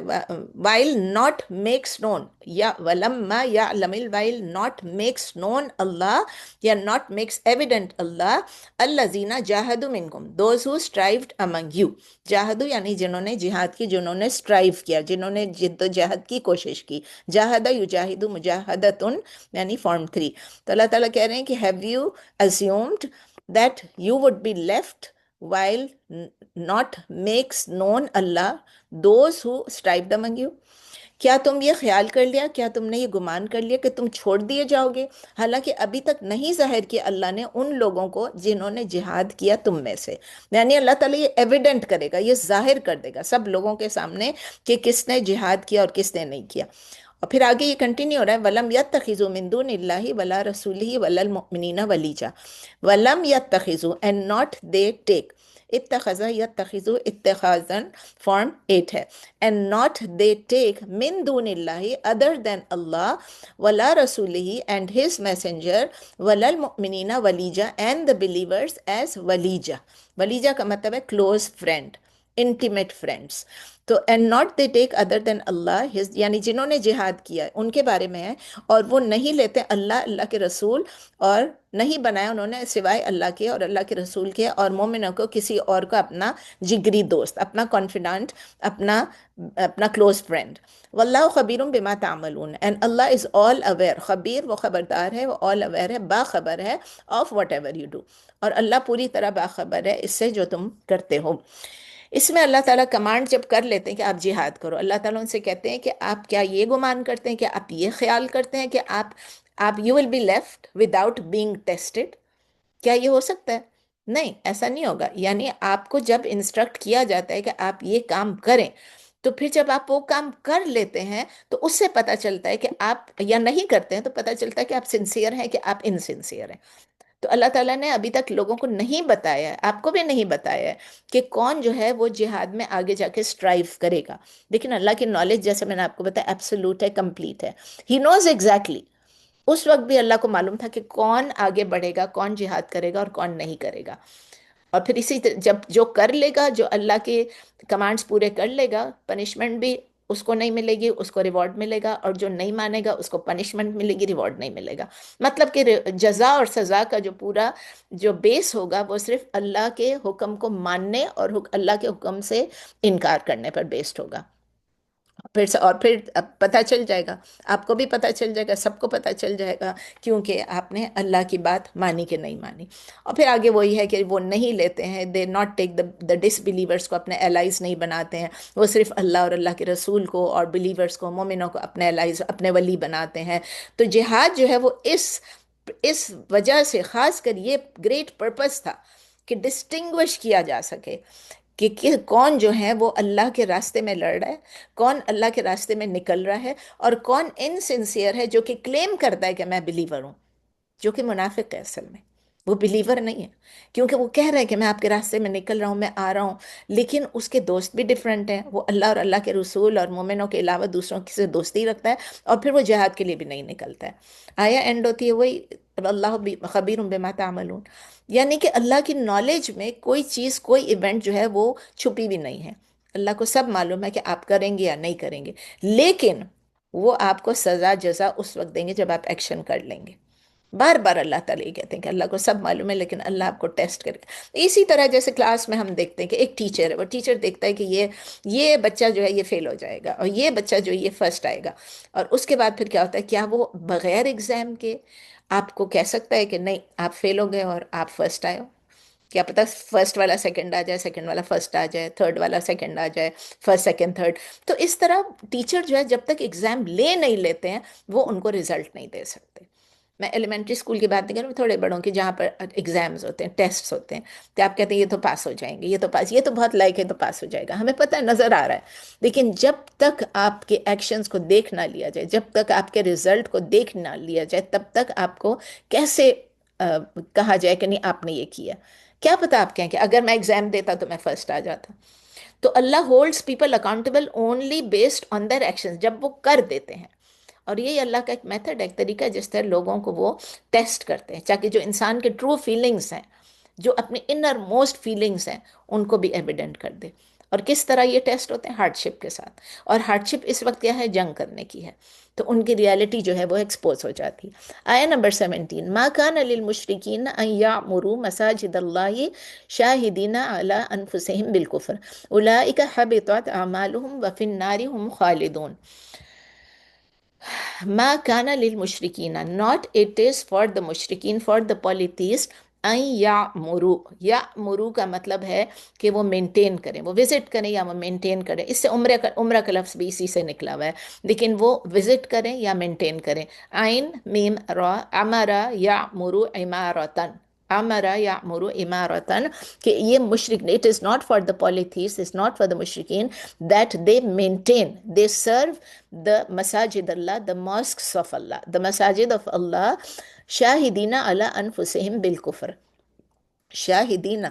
while not makes known، یا ولما یعلم، while not makes known اللہ، یا not makes evident اللہ، الذین جاہدوا منکم، those who strived among you. جاہدوا یعنی جنہوں نے جہاد کی، جنہوں نے اسٹرائیو کیا، جنہوں نے جد و جہد کی کوشش کی. جاہدہ یجاہد مجاہدتن یعنی فارم 3. تو اللہ تعالیٰ کہہ رہے ہیں کہ have you assumed that you would be left while not makes known Allah those who strived among you، کیا تم یہ خیال کر لیا، کیا تم نے یہ گمان کر لیا کہ تم چھوڑ دیے جاؤ گے، حالانکہ ابھی تک نہیں ظاہر کیا اللہ نے ان لوگوں کو جنہوں نے جہاد کیا تم میں سے. یعنی اللہ تعالیٰ یہ ایویڈنٹ کرے گا، یہ ظاہر کر دے گا سب لوگوں کے سامنے کہ کس نے جہاد کیا اور کس نے نہیں کیا. اور پھر آگے یہ کنٹینیو ہو رہا ہے، وَلَمْ يَتَّخِذُوا مِن دُونِ اللَّهِ وَلَا رَسُولِهِ وَلَا الْمُؤْمِنِينَ وَلِيجًا وَلَمْ يَتَّخِذُوا and not they take. اتخذ یتخذو اتخاذن form 8 ہے. And not they take من دون اللہ other than Allah ولا رسولہ and his messenger ولا المؤمنین ولیجا and the believers as ولیجا. ولیجا کا مطلب ہے close friend, intimate friends. تو and not they take other than Allah, یعنی جنہوں نے جہاد کیا ان کے بارے میں ہے، اور وہ نہیں لیتے اللہ کے رسول، اور نہیں بنایا انہوں نے سوائے اللہ کے اور اللہ کے رسول کے اور مومنوں کو کسی اور کا اپنا جگری دوست، اپنا کانفیڈنٹ، اپنا کلوز فرینڈ. واللہ خبیر بما تعملون and Allah is all aware. خبیر وہ خبردار ہے، وہ آل اویئر ہے، باخبر ہے of what ever you do, اور اللہ پوری طرح باخبر ہے اس سے جو تم کرتے ہو. اس میں اللہ تعالیٰ کمانڈ جب کر لیتے ہیں کہ آپ جہاد کرو، اللہ تعالیٰ ان سے کہتے ہیں کہ آپ کیا یہ گمان کرتے ہیں، کہ آپ یہ خیال کرتے ہیں کہ آپ you will be left without being tested? کیا یہ ہو سکتا ہے؟ نہیں، ایسا نہیں ہوگا. یعنی آپ کو جب انسٹرکٹ کیا جاتا ہے کہ آپ یہ کام کریں، تو پھر جب آپ وہ کام کر لیتے ہیں تو اس سے پتہ چلتا ہے کہ آپ یا نہیں کرتے ہیں، تو پتہ چلتا ہے کہ آپ سنسیئر ہیں کہ آپ انسنسیئر ہیں. تو اللہ تعالیٰ نے ابھی تک لوگوں کو نہیں بتایا ہے، آپ کو بھی نہیں بتایا ہے کہ کون جو ہے وہ جہاد میں آگے جا کے سٹرائیو کرے گا. لیکن اللہ کی نالج، جیسے میں نے آپ کو بتایا، ایبسولوٹ ہے، کمپلیٹ ہے. ہی نوز ایگزیکٹلی. اس وقت بھی اللہ کو معلوم تھا کہ کون آگے بڑھے گا، کون جہاد کرے گا اور کون نہیں کرے گا. اور پھر اسی جب جو کر لے گا، جو اللہ کے کمانڈز پورے کر لے گا، پنشمنٹ بھی اس کو نہیں ملے گی، اس کو ریوارڈ ملے گا، اور جو نہیں مانے گا اس کو پنشمنٹ ملے گی، ریوارڈ نہیں ملے گا. مطلب کہ جزا اور سزا کا جو پورا جو بیس ہوگا وہ صرف اللہ کے حکم کو ماننے اور اللہ کے حکم سے انکار کرنے پر بیسڈ ہوگا. پھر اب پتہ چل جائے گا، آپ کو بھی پتہ چل جائے گا، سب کو پتہ چل جائے گا، کیونکہ آپ نے اللہ کی بات مانی کہ نہیں مانی. اور پھر آگے وہی ہے کہ وہ نہیں لیتے ہیں، they not take the dish believers کو اپنے الائز نہیں بناتے ہیں، وہ صرف اللہ اور اللہ کے رسول کو اور بلیورس کو، مومنوں کو اپنے الائز، اپنے ولی بناتے ہیں. تو جہاد جو ہے وہ اس وجہ سے، خاص کر یہ گریٹ پرپس تھا کہ ڈسٹنگوش کیا جا سکے کہ کون جو ہے وہ اللہ کے راستے میں لڑ رہا ہے، کون اللہ کے راستے میں نکل رہا ہے، اور کون انسنسیئر ہے جو کہ کلیم کرتا ہے کہ میں بلیور ہوں، جو کہ منافق ہے اصل میں. وہ بلیور نہیں ہے، کیونکہ وہ کہہ رہے ہیں کہ میں آپ کے راستے میں نکل رہا ہوں، میں آ رہا ہوں، لیکن اس کے دوست بھی ڈیفرنٹ ہیں. وہ اللہ اور اللہ کے رسول اور مومنوں کے علاوہ دوسروں سے دوستی رکھتا ہے، اور پھر وہ جہاد کے لیے بھی نہیں نکلتا ہے. آیا اینڈ ہوتی ہے وہی اللہ خبیر بما تعملون. یعنی کہ اللہ کی نالج میں کوئی چیز، کوئی ایونٹ جو ہے وہ چھپی بھی نہیں ہے. اللہ کو سب معلوم ہے کہ آپ کریں گے یا نہیں کریں گے، لیکن وہ آپ کو سزا جزا اس وقت دیں گے جب آپ ایکشن کر لیں گے. بار بار اللہ تعالیٰ یہ کہتے ہیں کہ اللہ کو سب معلوم ہے، لیکن اللہ آپ کو ٹیسٹ کرے گا. اسی طرح جیسے کلاس میں ہم دیکھتے ہیں کہ ایک ٹیچر ہے، وہ ٹیچر دیکھتا ہے کہ یہ بچہ جو ہے یہ فیل ہو جائے گا، اور یہ بچہ جو ہے یہ فرسٹ آئے گا، اور اس کے بعد پھر کیا ہوتا ہے، کیا وہ بغیر ایگزام کے آپ کو کہہ سکتا ہے کہ نہیں آپ فیل ہو گئے اور آپ فرسٹ آئے ہو؟ کیا پتہ فرسٹ والا سیکنڈ آ جائے، سیکنڈ والا فرسٹ آ جائے، تھرڈ والا سیکنڈ آ جائے، فرسٹ سیکنڈ تھرڈ. تو اس طرح ٹیچر جو ہے جب تک ایگزام لے نہیں لیتے ہیں وہ ان کو رزلٹ نہیں دے سکتے. میں ایلیمنٹری اسکول کی بات نہیں کر رہا ہوں، تھوڑے بڑوں کی، جہاں پر ایگزامز ہوتے ہیں، ٹیسٹس ہوتے ہیں، تو آپ کہتے ہیں یہ تو پاس ہو جائیں گے، یہ تو بہت لائق ہے، تو پاس ہو جائے گا. ہمیں پتہ ہے، نظر آ رہا ہے، لیکن جب تک آپ کے ایکشنز کو دیکھ نہ لیا جائے، جب تک آپ کے رزلٹ کو دیکھ نہ لیا جائے، تب تک آپ کو کیسے کہا جائے کہ نہیں آپ نے یہ کیا؟ کیا پتہ آپ کہیں کہ اگر میں ایگزام دیتا تو میں فرسٹ آ جاتا. تو Allah holds people accountable only based on their actions, جب وہ کر دیتے ہیں. اور یہی اللہ کا ایک میتھڈ ہے، ایک طریقہ ہے جس طرح لوگوں کو وہ ٹیسٹ کرتے ہیں، تاکہ جو انسان کے ٹرو فیلنگز ہیں، جو اپنے انر موسٹ فیلنگز ہیں، ان کو بھی ایویڈنٹ کر دے. اور کس طرح یہ ٹیسٹ ہوتے ہیں؟ ہارڈ شپ کے ساتھ. اور ہارڈ شپ اس وقت کیا ہے؟ جنگ کرنے کی ہے. تو ان کی ریالٹی جو ہے وہ ایکسپوز ہو جاتی. آیا نمبر 17، ما کان للمشرکین ان یعمروا مساجد اللہ شاہدین علی انفسہم بالکفر اولئک حبطت اعمالہم وفی النار ہم خالدون. ما کان للمشرکین، not it is for the mushrikeen, for the polytheist، این یعمرو، یعمرو کا مطلب ہے کہ وہ مینٹین کریں، وہ وزٹ کریں یا وہ مینٹین کریں. اس سے عمرہ کا لفظ بھی اسی سے نکلا ہوا ہے، لیکن وہ وزٹ کریں یا مینٹین کریں. عین میم را، امرا یعمرو عمارتن، امرا یعمرو عمارتن، کہ یہ مشرک، it is not for the polytheists, it's not for the مشرکین that they maintain, they serve the مساجد اللہ, the mosques of Allah, the مساجد of Allah, شاہدین علی انفسہم بالکفر. شاہدین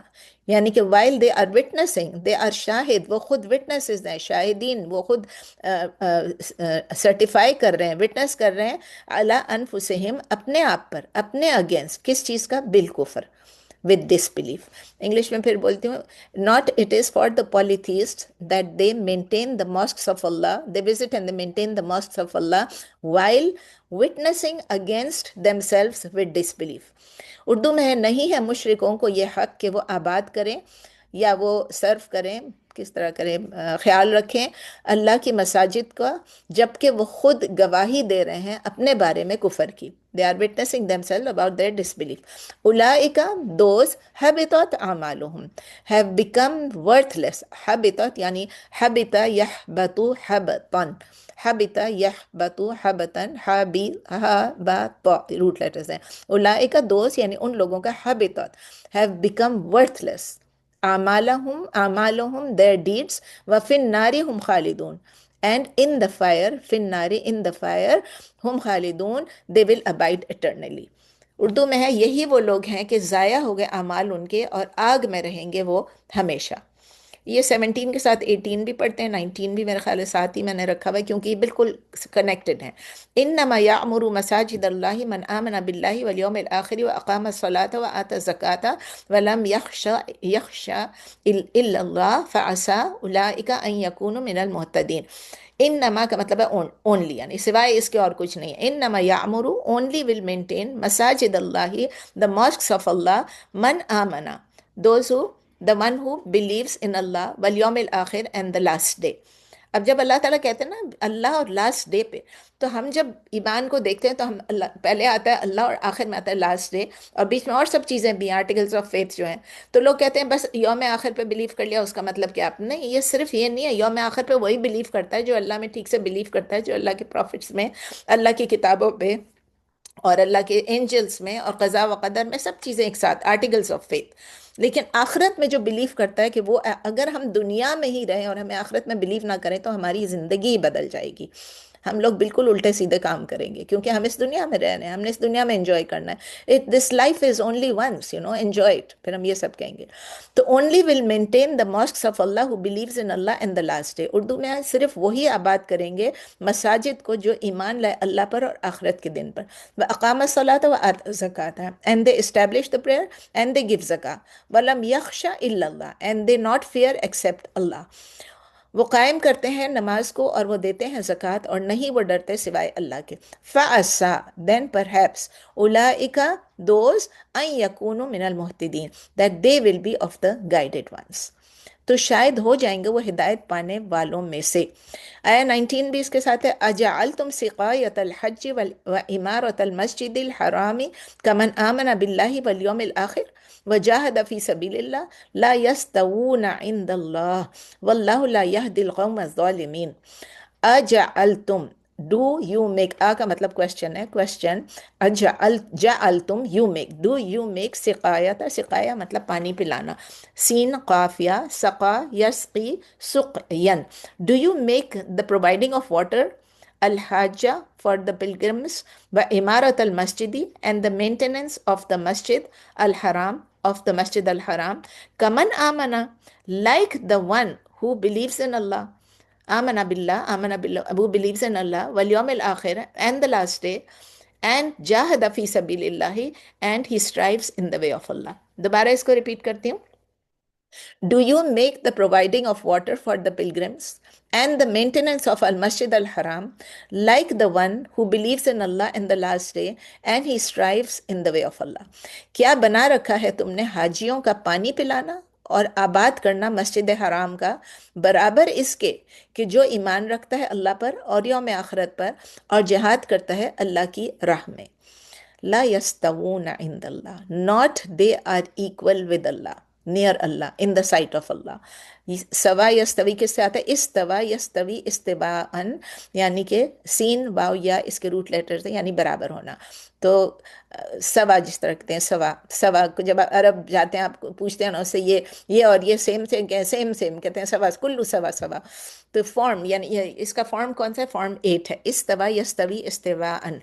یعنی کہ while they are witnessing, they are شاہد، وہ خود witnesses ہیں، شاہدین وہ خود سرٹیفائی کر رہے ہیں، witness کر رہے ہیں، علی انفسہم اپنے آپ پر، اپنے اگینسٹ کس چیز کا؟ بالکفر، with disbelief. انگلش میں پھر بولتی ہوں، not it is for the polytheists that they maintain the mosques of Allah, they visit and they maintain the mosques of Allah while witnessing against themselves with disbelief. Urdu میں ہے، نہیں ہے مشرکوں کو یہ حق کہ وہ آباد کریں یا وہ سرو کریں، کس طرح کریں، خیال رکھیں اللہ کی مساجد کا، جبکہ وہ خود گواہی دے رہے ہیں اپنے بارے میں کفر کی. They are witnessing themselves about their disbelief. اولئک those حبطت اعمالهم have become worthless. حبطت یعنی حبط یحبط حبطا، حبط یحبط حبطا، حبط روٹ لیٹرز ہیں. اولئک those یعنی ان لوگوں کا، حبطت have become worthless اعمالهم their deeds، وفی النار ہم خالدون and in the fire، فی النار in the fire، ہم خالدون they will abide eternally. Urdu میں ہے، یہی وہ لوگ ہیں کہ ضائع ہو گئے اعمال ان کے اور آگ میں رہیں گے وہ ہمیشہ. یہ 17 کے ساتھ 18 بھی پڑھتے ہیں، 19 بھی میرے خیال ہے ساتھ ہی میں نے رکھا ہوا ہے کیونکہ یہ بالکل کنیکٹڈ ہیں. انما یعمر مساجد اللہ من آمن باللہ والیوم الآخر واقام الصلاۃ وآتى الزکاۃ ولم یخش الا اللہ فعسى اولئک ان یکونوا من المہتدین. انما کا مطلب ہے اونلی، یعنی سوائے اس کے اور کچھ نہیں ہے. انما یعمر اونلی ول مینٹین مساجد اللہ، the mosques of Allah، من آمنا those who، the one who believes in Allah volume الآخر and the last day. اب جب اللہ تعالیٰ کہتے ہیں نا اللہ اور لاسٹ ڈے پہ، تو ہم جب ایمان کو دیکھتے ہیں تو ہم اللہ پہلے آتا ہے اللہ اور آخر میں آتا ہے لاسٹ ڈے، اور بیچ میں اور سب چیزیں بھی، آرٹیکلز آف فیتھ جو ہیں. تو لوگ کہتے ہیں بس یوم آخر پہ بلیو کر لیا اس کا مطلب کیا؟ نہیں، یہ صرف یہ نہیں ہے. یوم آخر پہ وہی بلیو کرتا ہے جو اللہ میں ٹھیک سے بلیو کرتا ہے، جو اللہ کے پروفٹس میں، اللہ کی کتابوں پہ اور اللہ کے اینجلز میں اور قضاء و قدر میں، سب چیزیں ایک ساتھ، آرٹیکلز آف فیتھ. لیکن آخرت میں جو بلیو کرتا ہے کہ وہ اگر ہم دنیا میں ہی رہیں اور ہمیں آخرت میں بلیو نہ کریں تو ہماری زندگی ہی بدل جائے گی، ہم لوگ بالکل الٹے سیدھے کام کریں گے، کیونکہ ہم اس دنیا میں رہ رہے ہیں، ہم نے اس دنیا میں انجوائے کرنا ہے. This life is only once, enjoy it, پھر ہم یہ سب کہیں گے. تو only will maintain the mosques of Allah who believes in Allah and the last day. Urdu میں صرف وہی آباد کریں گے مساجد کو جو ایمان لائے اللہ پر اور آخرت کے دن پر. وَأَقَامَ الصَّلَاةَ وَآتَى الزَّكَاةَ and they establish the prayer and they give zakah. وَلَمْ يَخْشَ إِلَّا اللَّهَ and they not fear except Allah. وہ قائم کرتے ہیں نماز کو اور وہ دیتے ہیں زکوٰۃ اور نہیں وہ ڈرتے سوائے اللہ کے. فَعَسَىٰ then perhaps أُولَٰئِكَ those أَن يَكُونُوا مِنَ الْمُهْتَدِينَ that they will be of the guided ones. تو شاید ہو جائیں گے وہ ہدایت پانے والوں میں سے. آیا 19 بھی اس کے ساتھ ہے، اجعلتم سقایۃ الحج وعمارۃ المسجد الحرام کمن آمن باللہ والیوم الآخر وجاہد فی سبیل اللہ لا یستوون عند اللہ واللہ لا یہدی القوم الظالمین. اجعلتم، ڈو یو میک، آ کا مطلب کوشچن ہے، کوشچن. جعلتم you make, do you make سقایت، سقایا مطلب پانی پلانا، سین قافیہ، سقا یسقی سقین. Do you make the providing of water، الحاجہ for the pilgrims، وعمارت المسجد and the maintenance of the masjid الحرام، of the masjid الحرام، کمن آمنا like the one who believes in Allah، آمنا باللہ who believes in Allah، volume الآخر and the last day، and جاہد فی سبیل اللہ and he strives in the way of Allah. دوبارہ اس کو repeat کرتی ہوں. Do you make the providing of water for the pilgrims and the maintenance of Al-Masjid Al-Haram like the one who believes in Allah and the last day and he strives in the way of Allah. کیا بنا رکھا ہے تم نے حاجیوں کا پانی پلانا اور آباد کرنا مسجد حرام کا برابر اس کے کہ جو ایمان رکھتا ہے اللہ پر اور یوم آخرت پر اور جہاد کرتا ہے اللہ کی راہ میں. لا یستوون عند اللہ، not they are equal with Allah, near Allah, in the sight of Allah. سوا یستوی کس سے آتا ہے؟ استوا یستوی استواءً، یعنی کہ سین واو یا اس کے روٹ لیٹرز ہیں، یعنی برابر ہونا. تو سوا جس طرح کہتے ہیں، سوا سوا کو جب عرب جاتے ہیں آپ پوچھتے ہیں نا اس سے یہ اور یہ سیم سیم سیم کہتے ہیں، سوا کلو سوا سوا. تو فارم یعنی اس کا فارم کون سا ہے؟ فارم 8 ہے، استوا یستوی استواءً.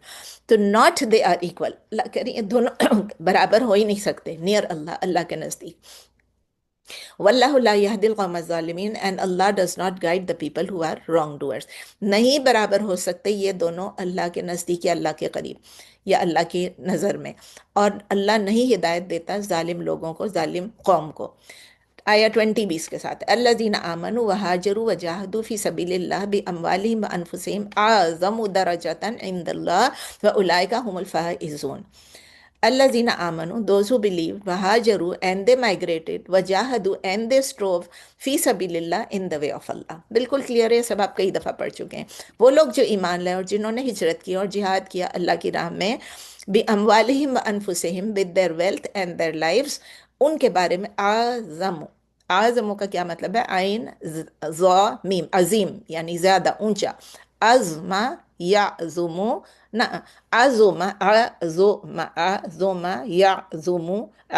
تو ناٹ دے آر ایکول، اللہ کہہ رہی ہیں دونوں برابر ہو ہی نہیں سکتے نیئر اللہ، اللہ کے نزدیک. واللہ لا یہدی القوم الظالمین، and Allah does not guide the people who are wrongdoers. نہیں برابر ہو سکتے یہ دونوں اللہ کے نزدیک یا اللہ کے قریب یا اللہ کی نظر میں، اور اللہ نہیں ہدایت دیتا ظالم لوگوں کو، ظالم قوم کو. آیا 20 کے ساتھ، الذین آمنوا وہاجروا وجاہدوا فی سبیل اللہ باموالہم وانفسہم اعظم درجۃ عند اللہ واولئک هم الفائزون. الذین آمنوا, those who believed, وہاجروا and they migrated, وجاہدوا and they strove فی سبیل اللہ in the way of Allah. بالکل کلیئر ہے، سب آپ کئی دفعہ پڑھ چکے ہیں. وہ لوگ جو ایمان لائے اور جنہوں نے ہجرت کی اور جہاد کیا اللہ کی راہ میں، باموالہم وانفسہم with their wealth and their lives، ان کے بارے میں اعظم. اعظم کا کیا مطلب ہے؟ عین ضا میم، عظیم یعنی زیادہ اونچا. عظم یعظم، نہ عظم عظم عظم یعظم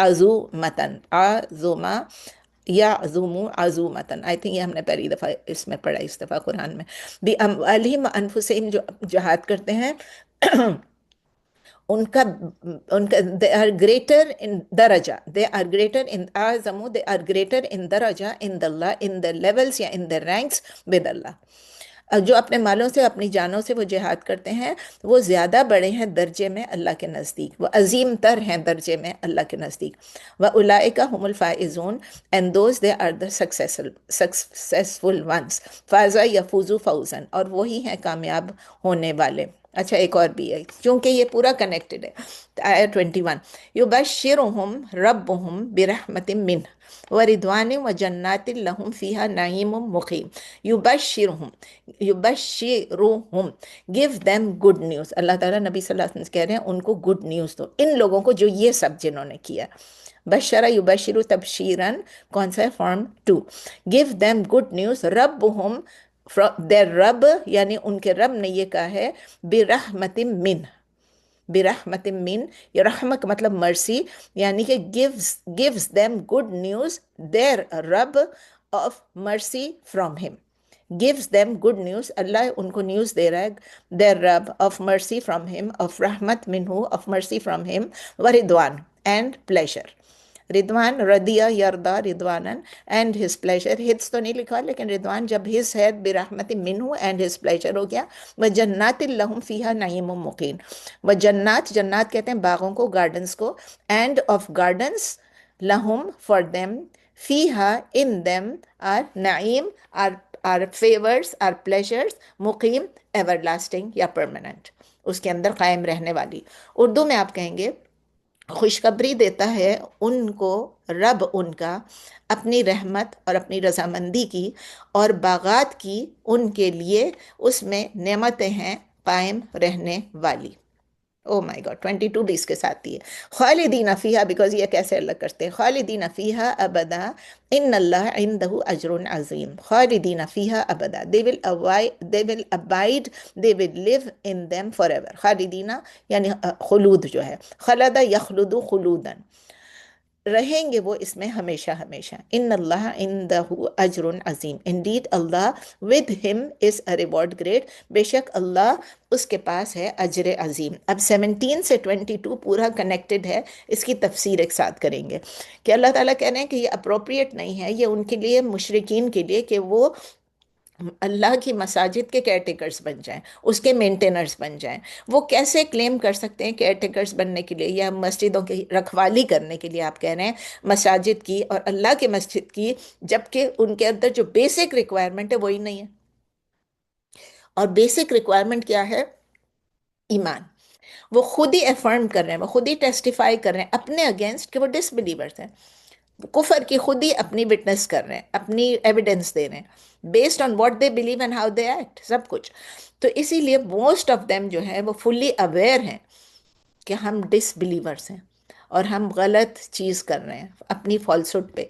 عظومتن، عظم یعظم عظومتن. آئی تھنک یہ ہم نے پہلی دفعہ اس میں پڑھا، اس دفعہ قرآن میں. بِأَمْوَالِهِمْ وَأَنفُسِهِمْ جو جہاد کرتے ہیں ان کا دے آر گریٹر ان درجہ، دے آر گریٹر ان اعظم، دے آر گریٹر ان درجہ in Allah, in the levels یا ان دا رینکس ود اللہ. جو اپنے مالوں سے اپنی جانوں سے وہ جہاد کرتے ہیں وہ زیادہ بڑے ہیں درجے میں اللہ کے نزدیک، وہ عظیم تر ہیں درجے میں اللہ کے نزدیک. وَأُولَئِكَ هُمُ الْفَائِزُونَ and those they are the successful ones. فَازَ يَفُوزُ فَوْزًا، اور وہی ہیں کامیاب ہونے والے. اچھا ایک اور بھی ہے کیونکہ یہ پورا کنیکٹڈ ہے. آیت 21، یبشرہم ربہم برحمت منہ وردوان وجنات لہم فیہا نعیم مقیم. یبشرہم، یبشرہم، گیو them good news. اللہ تعالیٰ نبی صلی اللہ علیہ وسلم کہہ رہے ہیں ان کو گڈ نیوز دو، ان لوگوں کو جو یہ سب جنہوں نے کیا. بشرہ یبشر تبشیراً، کون سا ہے؟ Form 2. Give them good news ربہم، their رب یعنی ان کے رب نے یہ کہا ہے برحمت من، برحمت من، یہ رحمت کا مطلب مرسی، یعنی کہ gives them good news their رب of mercy from him. gives them good news، اللہ ان کو نیوز دے رہا ہے their رب of mercy from him، of رحمت منہ، of mercy from him، وردوان and pleasure. ردوان ردیہ یردا ردوانن اینڈ ہز پلیجر. ہدس تو نہیں لکھا لیکن ردوان جب ہز ہے برحمت منہ اینڈ ہز پلیجر ہو گیا. وجنات لہم فیہا نعیم مقیم. وجنات، جنات کہتے ہیں باغوں کو، گارڈنس کو. اینڈ آف گارڈنس لہم فار دیم، فیہا ان دیم آر نعیم، آر فیورز، آر پلیجرز، مقیم ایور لاسٹنگ یا پرماننٹ، اس کے اندر قائم رہنے والی. اردو میں آپ کہیں گے خوشخبری دیتا ہے ان کو رب ان کا اپنی رحمت اور اپنی رضامندی کی، اور باغات کی ان کے لیے اس میں نعمتیں ہیں قائم رہنے والی. او مائی گاڈ، 22 بھی اس کے ساتھ ہی ہے. خالدین فیہا، بیکاز یہ کیسے الگ کرتے ہیں، خالدین فیہا ابدا ان اللہ عندہ اجر عظیم. خالدین فیہا ابدا، they will abide, they will live in them forever. خالدین یعنی خلود جو ہے، خلد یخلد خلودن، رہیں گے وہ اس میں ہمیشہ ہمیشہ. ان اللہ عندہ اجر عظیم، indeed Allah with him is a reward great، بے شک اللہ اس کے پاس ہے اجر عظیم. اب 17 سے 22 پورا کنیکٹڈ ہے، اس کی تفسیر ایک ساتھ کریں گے کہ اللہ تعالیٰ کہہ رہے ہیں کہ یہ اپروپریٹ نہیں ہے یہ ان کے لیے، مشرکین کے لیے، کہ وہ اللہ کی مساجد کے کیئر ٹیکرز بن جائیں، اس کے مینٹینرز بن جائیں. وہ کیسے کلیم کر سکتے ہیں کیئر ٹیکرز بننے کے لیے یا مسجدوں کی رکھوالی کرنے کے لیے؟ آپ کہہ رہے ہیں مساجد کی اور اللہ کے مسجد کی، جبکہ ان کے اندر جو بیسک ریکوائرمنٹ ہے وہی نہیں ہے. اور بیسک ریکوائرمنٹ کیا ہے؟ ایمان. وہ خود ہی افرم کر رہے ہیں، وہ خود ہی ٹیسٹیفائی کر رہے ہیں اپنے اگینسٹ کہ وہ ڈس بلیورز ہیں. کفر کی خود ہی اپنی وٹنس کر رہے ہیں، اپنی ایویڈنس دے رہے ہیں based on what they believe and how they act, سب کچھ. تو اسی لیے موسٹ آف دیم جو ہے وہ فلی اویئر ہیں کہ ہم ڈس بلیورس ہیں اور ہم غلط چیز کر رہے ہیں اپنی فالسوٹ پہ.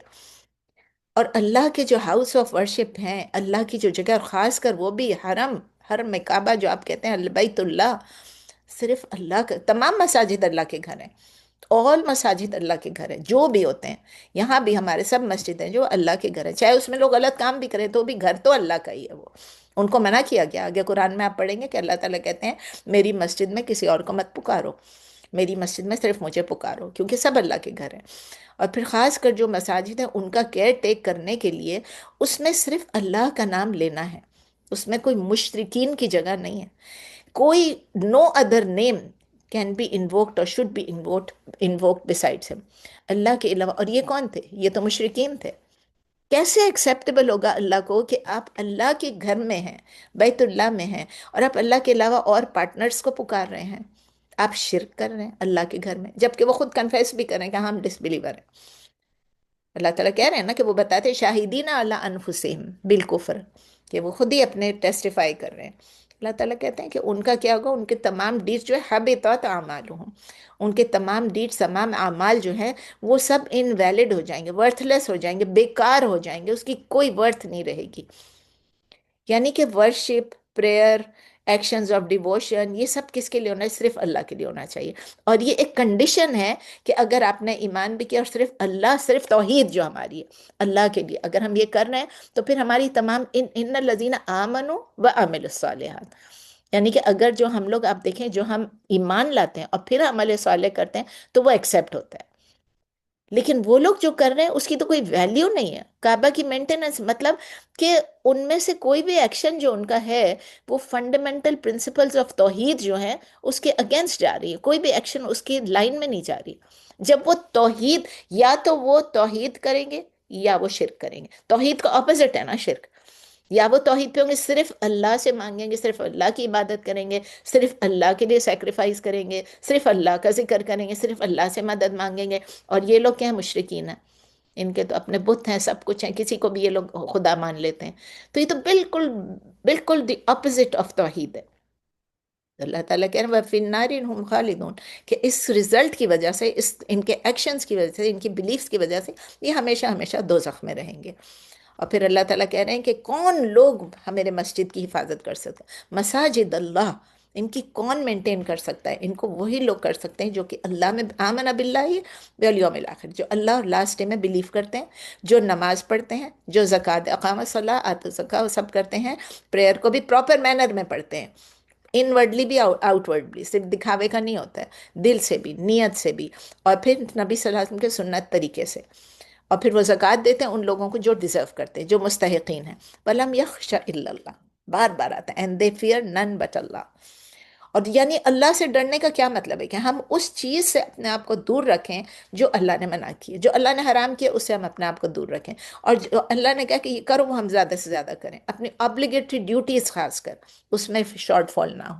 اور اللہ کے جو ہاؤس آف ورشپ ہیں، اللہ کی جو جگہ، اور خاص کر وہ بھی حرم، حرم کعبہ جو آپ کہتے ہیں بیت اللہ، صرف اللہ کا، تمام مساجد اللہ کے گھر ہیں، all مساجد اللہ کے گھر ہیں جو بھی ہوتے ہیں. یہاں بھی ہمارے سب مسجد ہیں جو اللہ کے گھر ہیں، چاہے اس میں لوگ غلط کام بھی کریں تو بھی گھر تو اللہ کا ہی ہے. وہ ان کو منع کیا گیا. آگے قرآن میں آپ پڑھیں گے کہ اللہ تعالیٰ کہتے ہیں میری مسجد میں کسی اور کو مت پکارو، میری مسجد میں صرف مجھے پکارو، کیونکہ سب اللہ کے گھر ہیں. اور پھر خاص کر جو مساجد ہیں ان کا کیئر ٹیک کرنے کے لیے اس میں صرف اللہ کا نام لینا ہے، اس میں کوئی مشرکین کی جگہ نہیں ہے. کوئی no other name can be invoked or should be invoked besides him, Allah کے علاوہ. اور یہ کون تھے؟ یہ تو مشرکین تھے. کیسے ایکسیپٹیبل ہوگا اللہ کو کہ آپ اللہ کے گھر میں ہیں، بیت اللہ میں ہیں، اور آپ اللہ کے علاوہ اور پارٹنرز کو پکار رہے ہیں؟ آپ شرک کر رہے ہیں اللہ کے گھر میں، جبکہ وہ خود کنفیس بھی کر رہے ہیں کہ ہم ڈس بلیور ہیں. اللہ تعالیٰ کہہ رہے ہیں نا کہ وہ بتاتے ہیں شاہدین علی انفسہم بالکفر، کہ وہ خود ہی اپنے ٹیسٹیفائی کر رہے ہیں. اللہ تعالیٰ کہتے ہیں کہ ان کا کیا ہوگا؟ ان کے تمام ڈیڈز جو ہے حبطت اعمالہم، ان کے تمام ڈیڈز، تمام اعمال جو ہیں وہ سب انویلڈ ہو جائیں گے، ورتھ لیس ہو جائیں گے، بیکار ہو جائیں گے، اس کی کوئی ورتھ نہیں رہے گی. یعنی کہ worship, prayer, actions of devotion, یہ سب کس کے لیے ہونا ہے؟ صرف اللہ کے لیے ہونا چاہیے. اور یہ ایک کنڈیشن ہے کہ اگر آپ نے ایمان بھی کیا اور صرف اللہ، صرف توحید جو ہماری ہے اللہ کے لیے اگر ہم یہ کر رہے ہیں تو پھر ہماری تمام ان الذین آمنوا وعملوا الصالحات، یعنی کہ اگر جو ہم لوگ، آپ دیکھیں، جو ہم ایمان لاتے ہیں اور پھر عمل صالح کرتے ہیں تو وہ ایکسیپٹ ہوتا ہے. لیکن وہ لوگ جو کر رہے ہیں اس کی تو کوئی ویلیو نہیں ہے. کعبہ کی مینٹیننس مطلب کہ ان میں سے کوئی بھی ایکشن جو ان کا ہے وہ فنڈامنٹل پرنسپلز آف توحید جو ہیں اس کے اگینسٹ جا رہی ہے. کوئی بھی ایکشن اس کی لائن میں نہیں جا رہی. جب وہ توحید، یا تو وہ توحید کریں گے یا وہ شرک کریں گے. توحید کا اپوزٹ ہے نا شرک. یا وہ توحید پہ ہوں گے، صرف اللہ سے مانگیں گے، صرف اللہ کی عبادت کریں گے، صرف اللہ کے لیے سیکریفائس کریں گے، صرف اللہ کا ذکر کریں گے، صرف اللہ سے مدد مانگیں گے. اور یہ لوگ کیا ہیں؟ مشرکین ہیں. ان کے تو اپنے بت ہیں، سب کچھ ہیں، کسی کو بھی یہ لوگ خدا مان لیتے ہیں. تو یہ تو بالکل بالکل دی اپوزٹ آف توحید ہے. اللہ تعالیٰ کہہ رہے ہیں وَفِي النَّارِ هُمْ خَالِدُونَ، کہ اس رزلٹ کی وجہ سے، ان کے ایکشنز کی وجہ سے، ان کی بلیفز کی وجہ سے یہ ہمیشہ ہمیشہ دوزخ میں رہیں گے. اور پھر اللہ تعالیٰ کہہ رہے ہیں کہ کون لوگ میرے مسجد کی حفاظت کر سکتے ہیں؟ مساجد اللہ، ان کی کون مینٹین کر سکتا ہے؟ ان کو وہی لوگ کر سکتے ہیں جو کہ اللہ میں آمن باللہ والیوم الآخر، جو اللہ اور لاسٹ ڈے میں بلیو کرتے ہیں، جو نماز پڑھتے ہیں، جو زکوٰۃ، اقام الصلاۃ، آت الزکوٰۃ، سب کرتے ہیں، پریئر کو بھی پراپر مینر میں پڑھتے ہیں، انورڈلی بھی آؤٹ ورڈلی، صرف دکھاوے کا نہیں ہوتا ہے، دل سے بھی، نیت سے بھی، اور پھر نبی صلی اللہ علیہ وسلم کے سنت طریقے سے. اور پھر وہ زکوٰۃ دیتے ہیں ان لوگوں کو جو ڈیزرو کرتے ہیں، جو مستحقین ہیں. وَلَمْ يَخْشَ إِلَّا اللَّهُ، بار بار آتا ہے، and they fear none but Allah. اور یعنی اللہ سے ڈرنے کا کیا مطلب ہے؟ کہ ہم اس چیز سے اپنے آپ کو دور رکھیں جو اللہ نے منع کی ہے، جو اللہ نے حرام کیا اس سے ہم اپنے آپ کو دور رکھیں، اور جو اللہ نے کہا کہ یہ کرو وہ ہم زیادہ سے زیادہ کریں. اپنی obligatory ڈیوٹیز خاص کر اس میں شارٹ فال نہ ہو.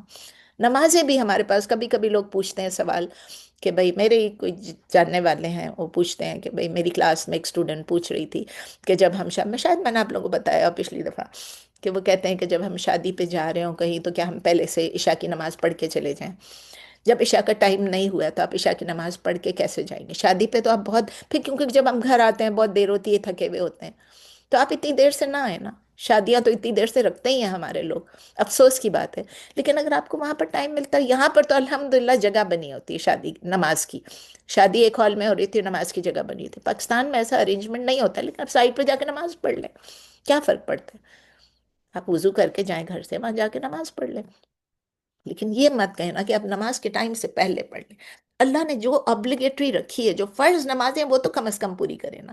نمازیں بھی ہمارے پاس کبھی کبھی لوگ پوچھتے ہیں سوال کہ بھئی میرے ہی کوئی جاننے والے ہیں، وہ پوچھتے ہیں کہ بھئی میری کلاس میں ایک اسٹوڈنٹ پوچھ رہی تھی کہ جب ہم شاید میں نے آپ لوگوں کو بتایا پچھلی دفعہ کہ وہ کہتے ہیں کہ جب ہم شادی پہ جا رہے ہوں کہیں تو کیا ہم پہلے سے عشاء کی نماز پڑھ کے چلے جائیں؟ جب عشاء کا ٹائم نہیں ہوا تو آپ عشاء کی نماز پڑھ کے کیسے جائیں گے؟ شادی پہ تو آپ بہت، پھر کیونکہ جب ہم گھر آتے ہیں بہت دیر ہوتی ہے، تھکے ہوئے ہوتے ہیں، تو آپ اتنی دیر سے نہ آئیں نا. شادیاں تو اتنی دیر سے رکھتے ہی ہیں ہمارے لوگ، افسوس کی بات ہے. لیکن اگر آپ کو وہاں پر ٹائم ملتا ہے، یہاں پر تو الحمدللہ جگہ بنی ہوتی ہے شادی نماز کی، شادی ایک ہال میں ہو رہی تھی، نماز کی جگہ بنی ہوتی ہے. پاکستان میں ایسا ارینجمنٹ نہیں ہوتا، لیکن آپ سائڈ پہ جا کے نماز پڑھ لیں، کیا فرق پڑتا ہے؟ آپ وضو کر کے جائیں گھر سے، وہاں جا کے نماز پڑھ لیں. لیکن یہ مت کہنا کہ آپ نماز کے ٹائم سے پہلے پڑھ لیں. اللہ نے جو obligatory رکھی ہے، جو فرض نمازیں، وہ تو کم از کم پوری کریں نا.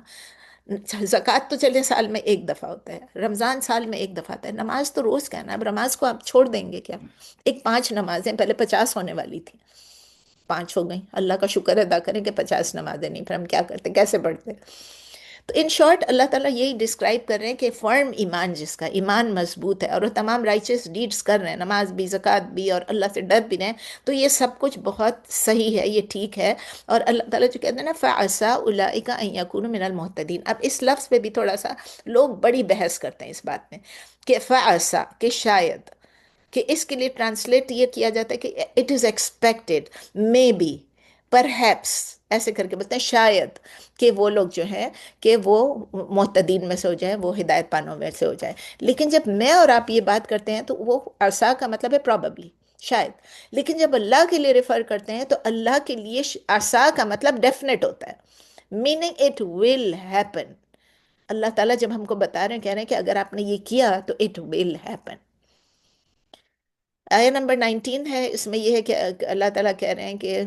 زکوٰۃ تو چلے سال میں ایک دفعہ ہوتا ہے، رمضان سال میں ایک دفعہ آتا ہے، نماز تو روز کہنا ہے. اب نماز کو آپ چھوڑ دیں گے کیا؟ ایک 5 نمازیں پہلے 50 ہونے والی تھی، 5 ہو گئیں. اللہ کا شکر ادا کریں کہ 50 نمازیں نہیں، پھر ہم کیا کرتے، کیسے پڑھتے؟ تو ان شارٹ اللہ تعالیٰ یہی ڈسکرائب کر رہے ہیں کہ فرم ایمان، جس کا ایمان مضبوط ہے اور وہ تمام رائچس ڈیڈز کر رہے ہیں، نماز بھی، زکوٰۃ بھی، اور اللہ سے ڈر بھی رہے ہیں، تو یہ سب کچھ بہت صحیح ہے، یہ ٹھیک ہے. اور اللہ تعالیٰ جو کہتے ہیں نا فَعَسَىٰ أُولَٰئِكَ أَن يَكُونُوا مِنَ الْمُهْتَدِينَ، اب اس لفظ پہ بھی تھوڑا سا لوگ بڑی بحث کرتے ہیں اس بات میں کہ فَعَسَىٰ، کہ شاید، کہ اس کے لیے ٹرانسلیٹ یہ کیا جاتا ہے کہ it is expected, may be, perhaps, ایسے کر کے بولتے ہیں شاید، کہ وہ لوگ جو ہے کہ وہ محتدین میں سے ہو جائے، وہ ہدایت پانوں میں سے ہو جائے۔ لیکن جب میں اور آپ یہ بات کرتے ہیں تو وہ عسا کا مطلب ہے پروبیبلی، شاید، لیکن جب اللہ کے لیے ریفر کرتے ہیں تو اللہ کے لیے عسا کا مطلب ڈیفینیٹ ہوتا ہے، میننگ اٹ ول ہیپن۔ اللہ تعالیٰ جب ہم کو بتا رہے ہیں، کہہ رہے ہیں کہ اگر آپ نے یہ کیا تو اٹ ول ہیپن۔ آیہ نمبر 19 ہے، اس میں یہ ہے کہ اللہ تعالیٰ کہہ رہے ہیں کہ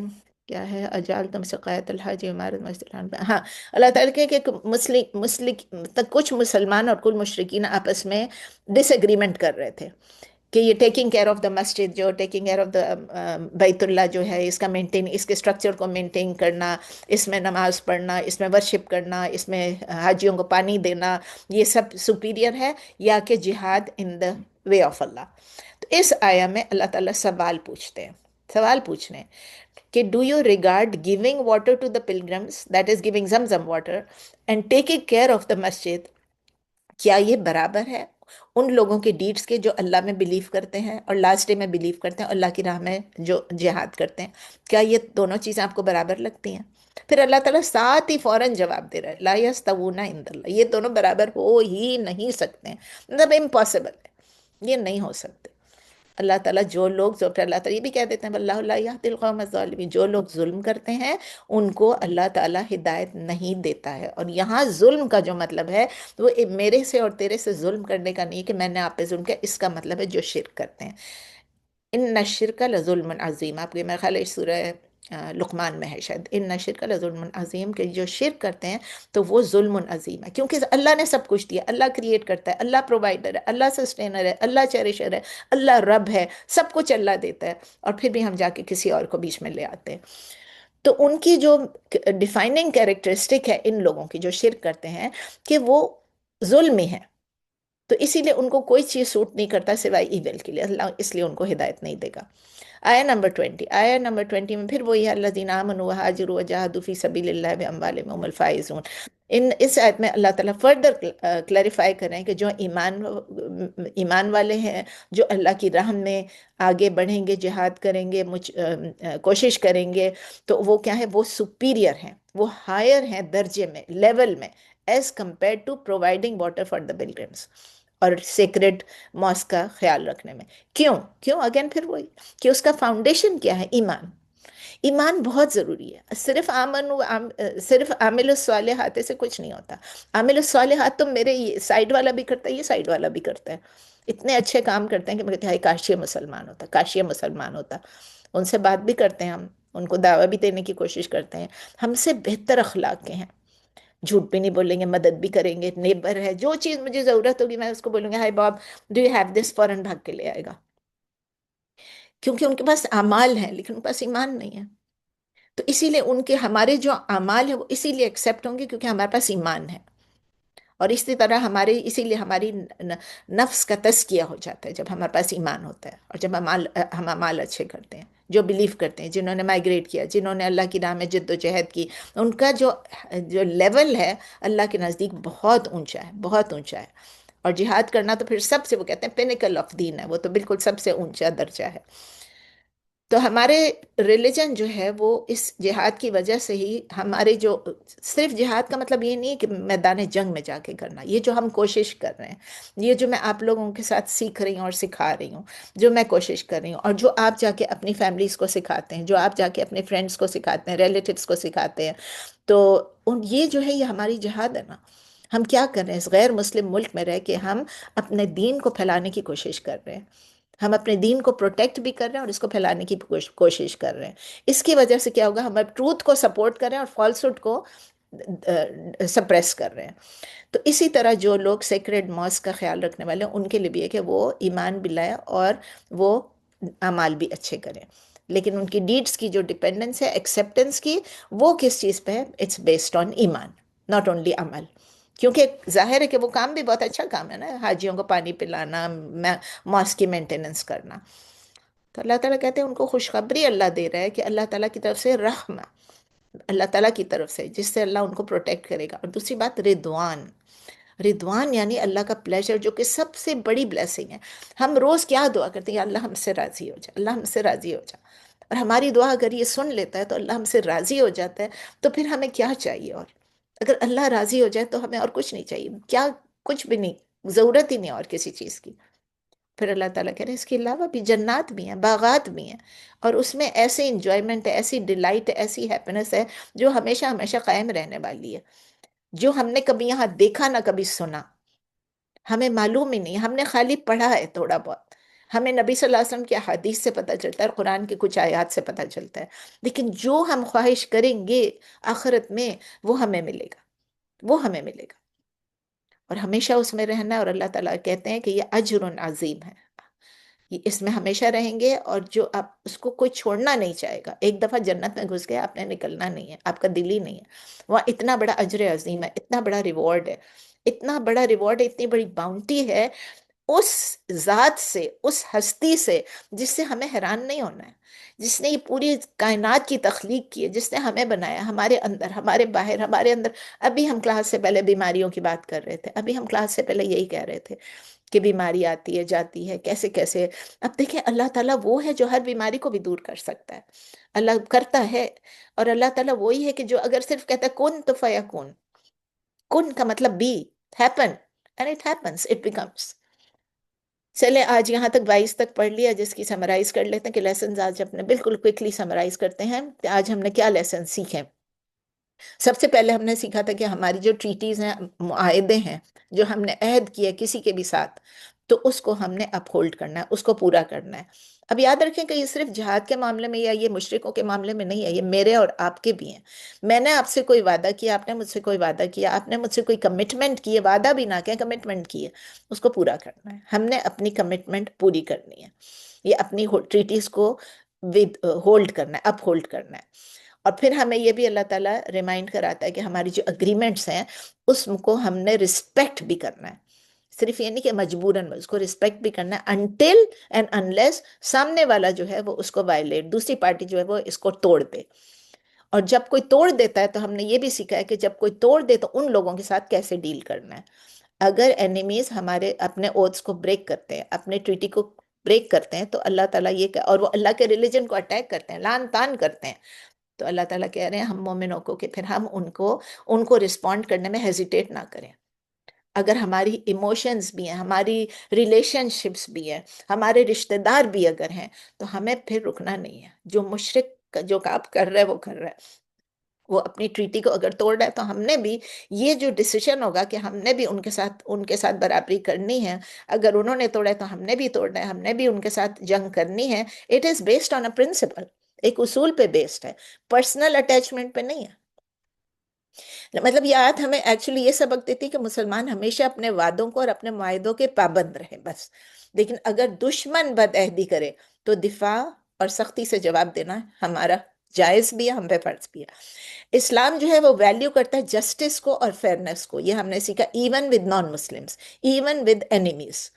کیا ہے، اجال تم سقایت الحاج عمارت مسجد الحرام ہاں، اللہ تعالیٰ کہ کچھ مسلمان اور کل مشرکین آپس میں ڈس ایگریمنٹ کر رہے تھے کہ یہ ٹیکنگ کیئر آف دا مسجد، جو ٹیکنگ کیئر آف دا بیت اللہ جو ہے، اس کا مینٹین، اس کے اسٹرکچر کو مینٹین کرنا، اس میں نماز پڑھنا، اس میں ورشپ کرنا، اس میں حاجیوں کو پانی دینا، یہ سب سپیریئر ہے یا کہ جہاد ان دا وے آف اللہ۔ تو اس آیا میں اللہ تعالیٰ سوال پوچھتے ہیں، سوال پوچھ رہے ہیں کہ do you regard giving water to the pilgrims, that is giving Zamzam water, and taking care of the مسجد، کیا یہ برابر ہے ان لوگوں کے ڈیڈز کے جو اللہ میں بلیو کرتے ہیں اور لاسٹ ڈے میں بلیو کرتے ہیں، اللہ کی راہ میں جو جہاد کرتے ہیں؟ کیا یہ دونوں چیزیں آپ کو برابر لگتی ہیں؟ پھر اللہ تعالیٰ ساتھ ہی فوراً جواب دے رہا ہے، لا یستوون عند اللہ، یہ دونوں برابر ہو ہی نہیں سکتے ہیں، مطلب امپاسبل ہے، یہ نہیں ہو سکتے۔ اللہ تعالیٰ جو لوگ، جو پھر اللہ تعالیٰ یہ بھی کہہ دیتے ہیں واللہ لا یہدی القوم الظالمین، جو لوگ ظلم کرتے ہیں ان کو اللہ تعالیٰ ہدایت نہیں دیتا ہے۔ اور یہاں ظلم کا جو مطلب ہے وہ میرے سے اور تیرے سے ظلم کرنے کا نہیں کہ میں نے آپ پہ ظلم کیا، اس کا مطلب ہے جو شرک کرتے ہیں۔ ان الشرک لظلم عظیم، آپ کو میرا خیال ہے سورہ لقمان میں ہے شاید، ان الشرک لظلم عظیم، کہ جو شرک کرتے ہیں تو وہ ظلم عظیم ہے، کیونکہ اللہ نے سب کچھ دیا، اللہ کریٹ کرتا ہے، اللہ پرووائڈر ہے، اللہ سسٹینر ہے، اللہ چیریشر ہے، اللہ رب ہے، سب کچھ اللہ دیتا ہے، اور پھر بھی ہم جا کے کسی اور کو بیچ میں لے آتے ہیں۔ تو ان کی جو ڈیفائننگ کیریکٹرسٹک ہے ان لوگوں کی جو شرک کرتے ہیں کہ وہ ظلمی ہیں، تو اسی لیے ان کو کوئی چیز سوٹ نہیں کرتا سوائے ایول کے لیے، اللہ اس لیے ان کو ہدایت نہیں دے گا۔ آیہ نمبر 20، آیہ نمبر 20 میں پھر وہی ہے الذین آمنوا وہاجروا وجاہدوا فی سبیل اللہ باموالہم هم الفائزون۔ اس آیت میں اللہ تعالیٰ فردر کلیریفائی کر رہے ہیں کہ جو ایمان والے ہیں، جو اللہ کی راہ میں آگے بڑھیں گے، جہاد کریں گے، کوشش کریں گے، تو وہ کیا ہے، وہ سپیریئر ہیں، وہ ہائر ہیں درجے میں، لیول میں، as compare to providing water for the pilgrims اور سیکرڈ ماسک کا خیال رکھنے میں۔ کیوں اگین پھر وہی کہ اس کا فاؤنڈیشن کیا ہے، ایمان۔ ایمان بہت ضروری ہے، صرف عامل الصالحات سے کچھ نہیں ہوتا۔ عامل الصالحات تو میرے یہ سائیڈ والا بھی کرتا ہے، یہ سائیڈ والا بھی کرتا ہے، اتنے اچھے کام کرتے ہیں کہ میں کہتے ہیں کاش یہ مسلمان ہوتا، کاش یہ مسلمان ہوتا۔ ان سے بات بھی کرتے ہیں ہم، ان کو دعویٰ بھی دینے کی کوشش کرتے ہیں، ہم سے بہتر اخلاق کے ہیں، جھوٹ بھی نہیں بولیں گے، مدد بھی کریں گے، نیبر ہے، جو چیز مجھے ضرورت ہوگی میں اس کو بولوں گی ہائی باب ڈو یو ہیو دس، فوراً بھاگ کے لے آئے گا، کیونکہ ان کے پاس اعمال ہیں لیکن ان کے پاس ایمان نہیں ہے۔ تو اسی لیے ان کے ہمارے جو اعمال ہیں وہ اسی لیے ایکسیپٹ ہوں گے کیونکہ ہمارے پاس ایمان ہے، اور اسی طرح اسی لیے ہماری نفس کا تزکیہ ہو جاتا ہے جب ہمارے پاس ایمان ہوتا ہے، اور جب ہم اعمال اچھے کرتے ہیں، جو بلیو کرتے ہیں، جنہوں نے مائگریٹ کیا، جنہوں نے اللہ کی راہ میں جد و جہد کی، ان کا جو لیول ہے اللہ کے نزدیک بہت اونچا ہے، بہت اونچا ہے۔ اور جہاد کرنا تو پھر سب سے، وہ کہتے ہیں پینیکل آف دین ہے، وہ تو بالکل سب سے اونچا درجہ ہے۔ تو ہمارے ریلیجن جو ہے وہ اس جہاد کی وجہ سے ہی ہمارے جو، صرف جہاد کا مطلب یہ نہیں ہے کہ میدان جنگ میں جا کے کرنا، یہ جو ہم کوشش کر رہے ہیں، یہ جو میں آپ لوگوں کے ساتھ سیکھ رہی ہوں اور سکھا رہی ہوں، جو میں کوشش کر رہی ہوں، اور جو آپ جا کے اپنی فیملیز کو سکھاتے ہیں، جو آپ جا کے اپنے فرینڈس کو سکھاتے ہیں، ریلیٹیوز کو سکھاتے ہیں، تو یہ جو ہے یہ ہماری جہاد ہے نا۔ ہم کیا کر رہے ہیں، اس غیر مسلم ملک میں رہ کے ہم اپنے دین کو پھیلانے کی کوشش کر رہے ہیں، ہم اپنے دین کو پروٹیکٹ بھی کر رہے ہیں اور اس کو پھیلانے کی کوشش کر رہے ہیں۔ اس کی وجہ سے کیا ہوگا، ہم اب ٹروتھ کو سپورٹ کر رہے ہیں اور فالسہڈ کو سپریس کر رہے ہیں۔ تو اسی طرح جو لوگ سیکریڈ ماسک کا خیال رکھنے والے ہیں ان کے لیے بھی ہے کہ وہ ایمان بھی لائیں اور وہ اعمال بھی اچھے کریں، لیکن ان کی ڈیڈز کی جو ڈیپینڈنس ہے، ایکسیپٹنس کی، وہ کس چیز پہ ہے، اٹس بیسڈ آن ایمان، ناٹ اونلی عمل۔ کیونکہ ظاہر ہے کہ وہ کام بھی بہت اچھا کام ہے نا، حاجیوں کو پانی پلانا، ماسک کی مینٹیننس کرنا۔ تو اللہ تعالیٰ کہتے ہیں ان کو خوشخبری اللہ دے رہا ہے کہ اللہ تعالیٰ کی طرف سے رحمہ، اللہ تعالیٰ کی طرف سے جس سے اللہ ان کو پروٹیکٹ کرے گا، اور دوسری بات رضوان۔ رضوان یعنی اللہ کا پلیجر، جو کہ سب سے بڑی بلیسنگ ہے۔ ہم روز کیا دعا کرتے ہیں؟ یا اللہ ہم سے راضی ہو جا، اللہ ہم سے راضی ہو جا۔ اور ہماری دعا اگر یہ سن لیتا ہے تو اللہ ہم سے راضی ہو جاتا ہے، تو پھر ہمیں کیا چاہیے؟ اور اگر اللہ راضی ہو جائے تو ہمیں اور کچھ نہیں چاہیے، کیا کچھ بھی نہیں، ضرورت ہی نہیں اور کسی چیز کی۔ پھر اللہ تعالیٰ کہہ رہے ہیں اس کے علاوہ بھی جنات بھی ہیں، باغات بھی ہیں، اور اس میں ایسے انجوائمنٹ ہے، ایسی ڈیلائٹ ہے، ایسی ہیپینس ہے جو ہمیشہ ہمیشہ قائم رہنے والی ہے، جو ہم نے کبھی یہاں دیکھا نہ کبھی سنا، ہمیں معلوم ہی نہیں، ہم نے خالی پڑھا ہے تھوڑا بہت، ہمیں نبی صلی اللہ علیہ وسلم کی حدیث سے پتہ چلتا ہے اور قرآن کی کچھ آیات سے پتہ چلتا ہے، لیکن جو ہم خواہش کریں گے آخرت میں وہ ہمیں ملے گا، وہ ہمیں ملے گا، اور ہمیشہ اس میں رہنا ہے۔ اور اللہ تعالیٰ کہتے ہیں کہ یہ اجر عظیم ہے، یہ اس میں ہمیشہ رہیں گے، اور جو آپ اس کو کوئی چھوڑنا نہیں چاہے گا۔ ایک دفعہ جنت میں گھس گئے، آپ نے نکلنا نہیں ہے، آپ کا دل ہی نہیں ہے وہاں۔ اتنا بڑا اجر عظیم ہے، اتنا بڑا ریوارڈ ہے، اتنا بڑا ریوارڈ ہے، اتنی بڑی باؤنٹی ہے اس ذات سے، اس ہستی سے جس سے ہمیں حیران نہیں ہونا ہے، جس نے یہ پوری کائنات کی تخلیق کی ہے، جس نے ہمیں بنایا، ہمارے اندر، ہمارے باہر، ہمارے اندر۔ ابھی ہم کلاس سے پہلے بیماریوں کی بات کر رہے تھے، ابھی ہم کلاس سے پہلے یہی کہہ رہے تھے کہ بیماری آتی ہے جاتی ہے، کیسے کیسے۔ اب دیکھیں اللہ تعالیٰ وہ ہے جو ہر بیماری کو بھی دور کر سکتا ہے، اللہ کرتا ہے، اور اللہ تعالیٰ وہی ہے کہ جو اگر صرف کہتا ہے کن تو فیکون، کن کا مطلب be, happen and it happens, it becomes۔ چلے آج یہاں تک 22 تک پڑھ لیا، جس کی سمرائز کر لیتے ہیں کہ لیسنز آج اپنے بالکل کوئکلی سمرائز کرتے ہیں کہ آج ہم نے کیا لیسن سیکھے۔ سب سے پہلے ہم نے سیکھا تھا کہ ہماری جو ٹریٹیز ہیں، معاہدے ہیں، جو ہم نے عہد کیا کسی کے بھی ساتھ، تو اس کو ہم نے اپ ہولڈ کرنا ہے، اس کو پورا کرنا ہے۔ اب یاد رکھیں کہ یہ صرف جہاد کے معاملے میں یا یہ مشرکوں کے معاملے میں نہیں ہے، یہ میرے اور آپ کے بھی ہیں۔ میں نے آپ سے کوئی وعدہ کیا، آپ نے مجھ سے کوئی وعدہ کیا، آپ نے مجھ سے کوئی کمٹمنٹ کی ہے، وعدہ بھی نہ کہیں، کمٹمنٹ کی ہے، اس کو پورا کرنا ہے۔ ہم نے اپنی کمٹمنٹ پوری کرنی ہے، یہ اپنی ٹریٹیز کو ہولڈ کرنا ہے، اپ ہولڈ کرنا ہے۔ اور پھر ہمیں یہ بھی اللہ تعالیٰ ریمائنڈ کراتا ہے کہ ہماری جو اگریمنٹس ہیں اس کو ہم نے رسپیکٹ بھی کرنا ہے، صرف یہ نہیں کہ مجبوراً، اس کو رسپیکٹ بھی کرنا ہے until and unless سامنے والا جو ہے وہ اس کو وائلیٹ، دوسری پارٹی جو ہے وہ اس کو توڑ دے۔ اور جب کوئی توڑ دیتا ہے تو ہم نے یہ بھی سیکھا ہے کہ جب کوئی توڑ دے تو ان لوگوں کے ساتھ کیسے ڈیل کرنا ہے۔ اگر اینیمیز ہمارے اپنے اوتھس کو بریک کرتے ہیں، اپنے ٹریٹی کو بریک کرتے ہیں، تو اللہ تعالیٰ یہ اور وہ اللہ کے ریلیجن کو اٹیک کرتے ہیں، لان تان کرتے ہیں، تو اللہ تعالیٰ کہہ رہے ہیں ہم مومنوں کو کہ پھر ہم ان کو رسپونڈ کرنے میں ہیزیٹیٹ نہ کریں۔ اگر ہماری ایموشنز بھی ہیں، ہماری ریلیشن شپس بھی ہیں، ہمارے رشتہ دار بھی اگر ہیں، تو ہمیں پھر رکنا نہیں ہے۔ جو مشرک جو کام کر رہا ہے وہ کر رہا ہے، وہ اپنی ٹریٹی کو اگر توڑ رہا ہے، تو ہم نے بھی یہ جو ڈیسیشن ہوگا کہ ہم نے بھی ان کے ساتھ برابری کرنی ہے۔ اگر انہوں نے توڑا ہے تو ہم نے بھی توڑنا ہے، ہم نے بھی ان کے ساتھ جنگ کرنی ہے۔ It is based on a principle, ایک اصول پہ بیسڈ ہے، پرسنل اٹیچمنٹ پہ نہیں ہے۔ مطلب یہ آیت ہمیں ایکچولی یہ سبق دیتی کہ مسلمان ہمیشہ اپنے وعدوں کو اور اپنے معاہدوں کے پابند رہے بس، لیکن اگر دشمن بد عہدی کرے تو دفاع اور سختی سے جواب دینا ہمارا جائز بھی ہے، ہم پہ فرض بھی ہے۔ اسلام جو ہے وہ ویلیو کرتا ہے جسٹس کو اور فیئرنیس کو، یہ ہم نے سیکھا even with non Muslims, even with enemies.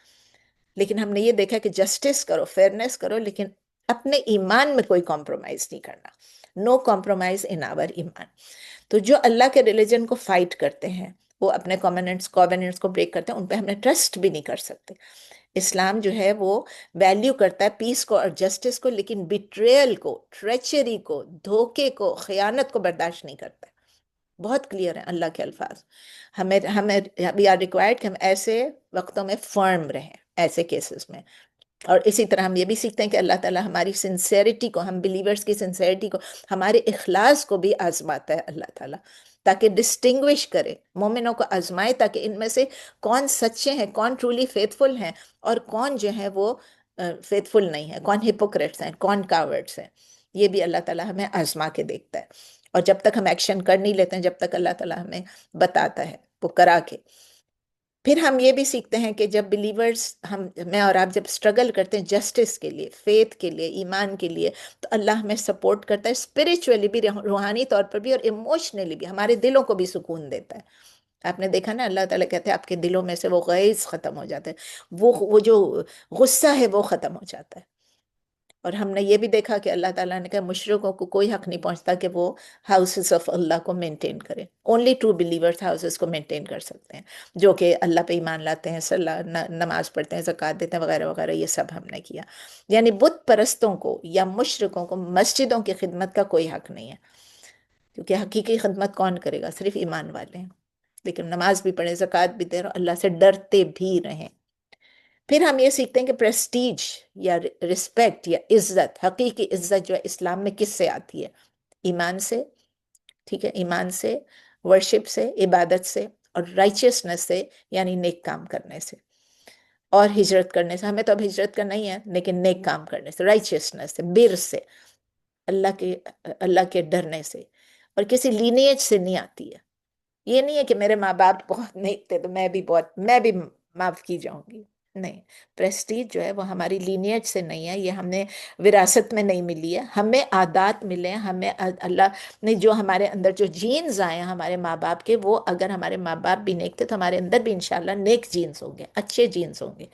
لیکن ہم نے یہ دیکھا کہ جسٹس کرو، فیئرنیس کرو، لیکن اپنے ایمان میں کوئی کمپرومائز نہیں کرنا، نو کمپرومائز ان آور ایمان۔ تو جو اللہ کے ریلیجن کو فائٹ کرتے ہیں، وہ اپنے کووننٹس کو بریک کرتے ہیں، ان پہ ہم نے ٹرسٹ بھی نہیں کر سکتے۔ اسلام جو ہے وہ ویلیو کرتا ہے پیس کو اور جسٹس کو، لیکن بیٹریل کو، ٹریچری کو، دھوکے کو، خیانت کو برداشت نہیں کرتا ہے۔ بہت کلیئر ہیں اللہ کے الفاظ۔ ہمیں وی آر ریکوائرڈ کہ ہم ایسے وقتوں میں فرم رہیں، ایسے کیسز میں۔ اور اسی طرح ہم یہ بھی سیکھتے ہیں کہ اللہ تعالیٰ ہماری سنسیریٹی کو، ہم بلیورز کی سنسیریٹی کو، ہمارے اخلاص کو بھی آزماتا ہے اللہ تعالیٰ، تاکہ ڈسٹنگوش کرے، مومنوں کو آزمائے، تاکہ ان میں سے کون سچے ہیں، کون ٹرولی فیتھفل ہیں، اور کون جو ہے وہ فیتھفل نہیں ہے، کون ہپوکریٹس ہیں، کون کاورڈس ہیں۔ یہ بھی اللہ تعالیٰ ہمیں آزما کے دیکھتا ہے، اور جب تک ہم ایکشن کر نہیں لیتے ہیں، جب تک اللہ تعالیٰ ہمیں بتاتا ہے وہ کرا کے۔ پھر ہم یہ بھی سیکھتے ہیں کہ جب بلیورز، میں اور آپ جب اسٹرگل کرتے ہیں جسٹس کے لیے، فیتھ کے لیے، ایمان کے لیے، تو اللہ ہمیں سپورٹ کرتا ہے اسپریچولی بھی، روحانی طور پر بھی، اور ایموشنلی بھی، ہمارے دلوں کو بھی سکون دیتا ہے۔ آپ نے دیکھا نا اللہ تعالیٰ کہتے ہیں آپ کے دلوں میں سے وہ غیظ ختم ہو جاتا ہے، وہ جو غصہ ہے وہ ختم ہو جاتا ہے۔ اور ہم نے یہ بھی دیکھا کہ اللہ تعالیٰ نے کہا مشرکوں کو کوئی حق نہیں پہنچتا کہ وہ ہاؤسز آف اللہ کو مینٹین کرے. اونلی ٹرو بلیورز ہاؤسز کو مینٹین کر سکتے ہیں، جو کہ اللہ پہ ایمان لاتے ہیں، نماز پڑھتے ہیں، زکوٰۃ دیتے ہیں، وغیرہ وغیرہ. یہ سب ہم نے کیا. یعنی بت پرستوں کو یا مشرکوں کو مسجدوں کی خدمت کا کوئی حق نہیں ہے، کیونکہ حقیقی خدمت کون کرے گا؟ صرف ایمان والے ہیں. لیکن نماز بھی پڑھیں، زکوٰۃ بھی دیں اور اللہ سے ڈرتے بھی رہیں. پھر ہم یہ سیکھتے ہیں کہ پریسٹیج یا رسپیکٹ یا عزت، حقیقی عزت جو ہے اسلام میں کس سے آتی ہے؟ ایمان سے. ٹھیک ہے، ایمان سے، ورشپ سے، عبادت سے، اور رائچیسنس سے یعنی نیک کام کرنے سے، اور ہجرت کرنے سے. ہمیں تو اب ہجرت کرنا ہی ہے، لیکن نیک کام کرنے سے، رائچیسنس سے، بر سے، اللہ کے ڈرنے سے. اور کسی لینیج سے نہیں آتی ہے. یہ نہیں ہے کہ میرے ماں باپ بہت نیک تھے تو میں بھی معاف کی جاؤں گی. نہیں، پریسٹیج جو ہے وہ ہماری لینیج سے نہیں ہے، یہ ہم نے وراثت میں نہیں ملی ہے. ہمیں عادات ملے ہیں، ہمیں اللہ نے جو ہمارے اندر جو جینز آئے ہیں ہمارے ماں باپ کے، وہ اگر ہمارے ماں باپ بھی نیک تھے تو ہمارے اندر بھی انشاءاللہ نیک جینز ہوں گے، اچھے جینز ہوں گے.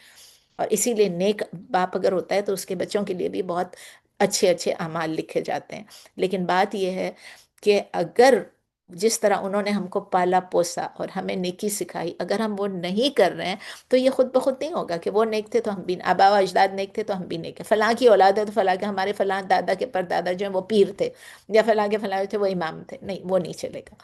اور اسی لیے نیک باپ اگر ہوتا ہے تو اس کے بچوں کے لیے بھی بہت اچھے اچھے اعمال لکھے جاتے ہیں. لیکن بات یہ ہے کہ اگر جس طرح انہوں نے ہم کو پالا پوسا اور ہمیں نیکی سکھائی، اگر ہم وہ نہیں کر رہے ہیں تو یہ خود بخود نہیں ہوگا کہ وہ نیک تھے تو ہم بھی، آبا و اجداد نیک تھے تو ہم بھی نیک ہیں. فلاں کی اولاد ہے تو فلاں کے، ہمارے فلاں دادا کے پردادا جو ہیں وہ پیر تھے، یا فلاں کے فلاں تھے وہ امام تھے. نہیں، وہ نہیں چلے گا.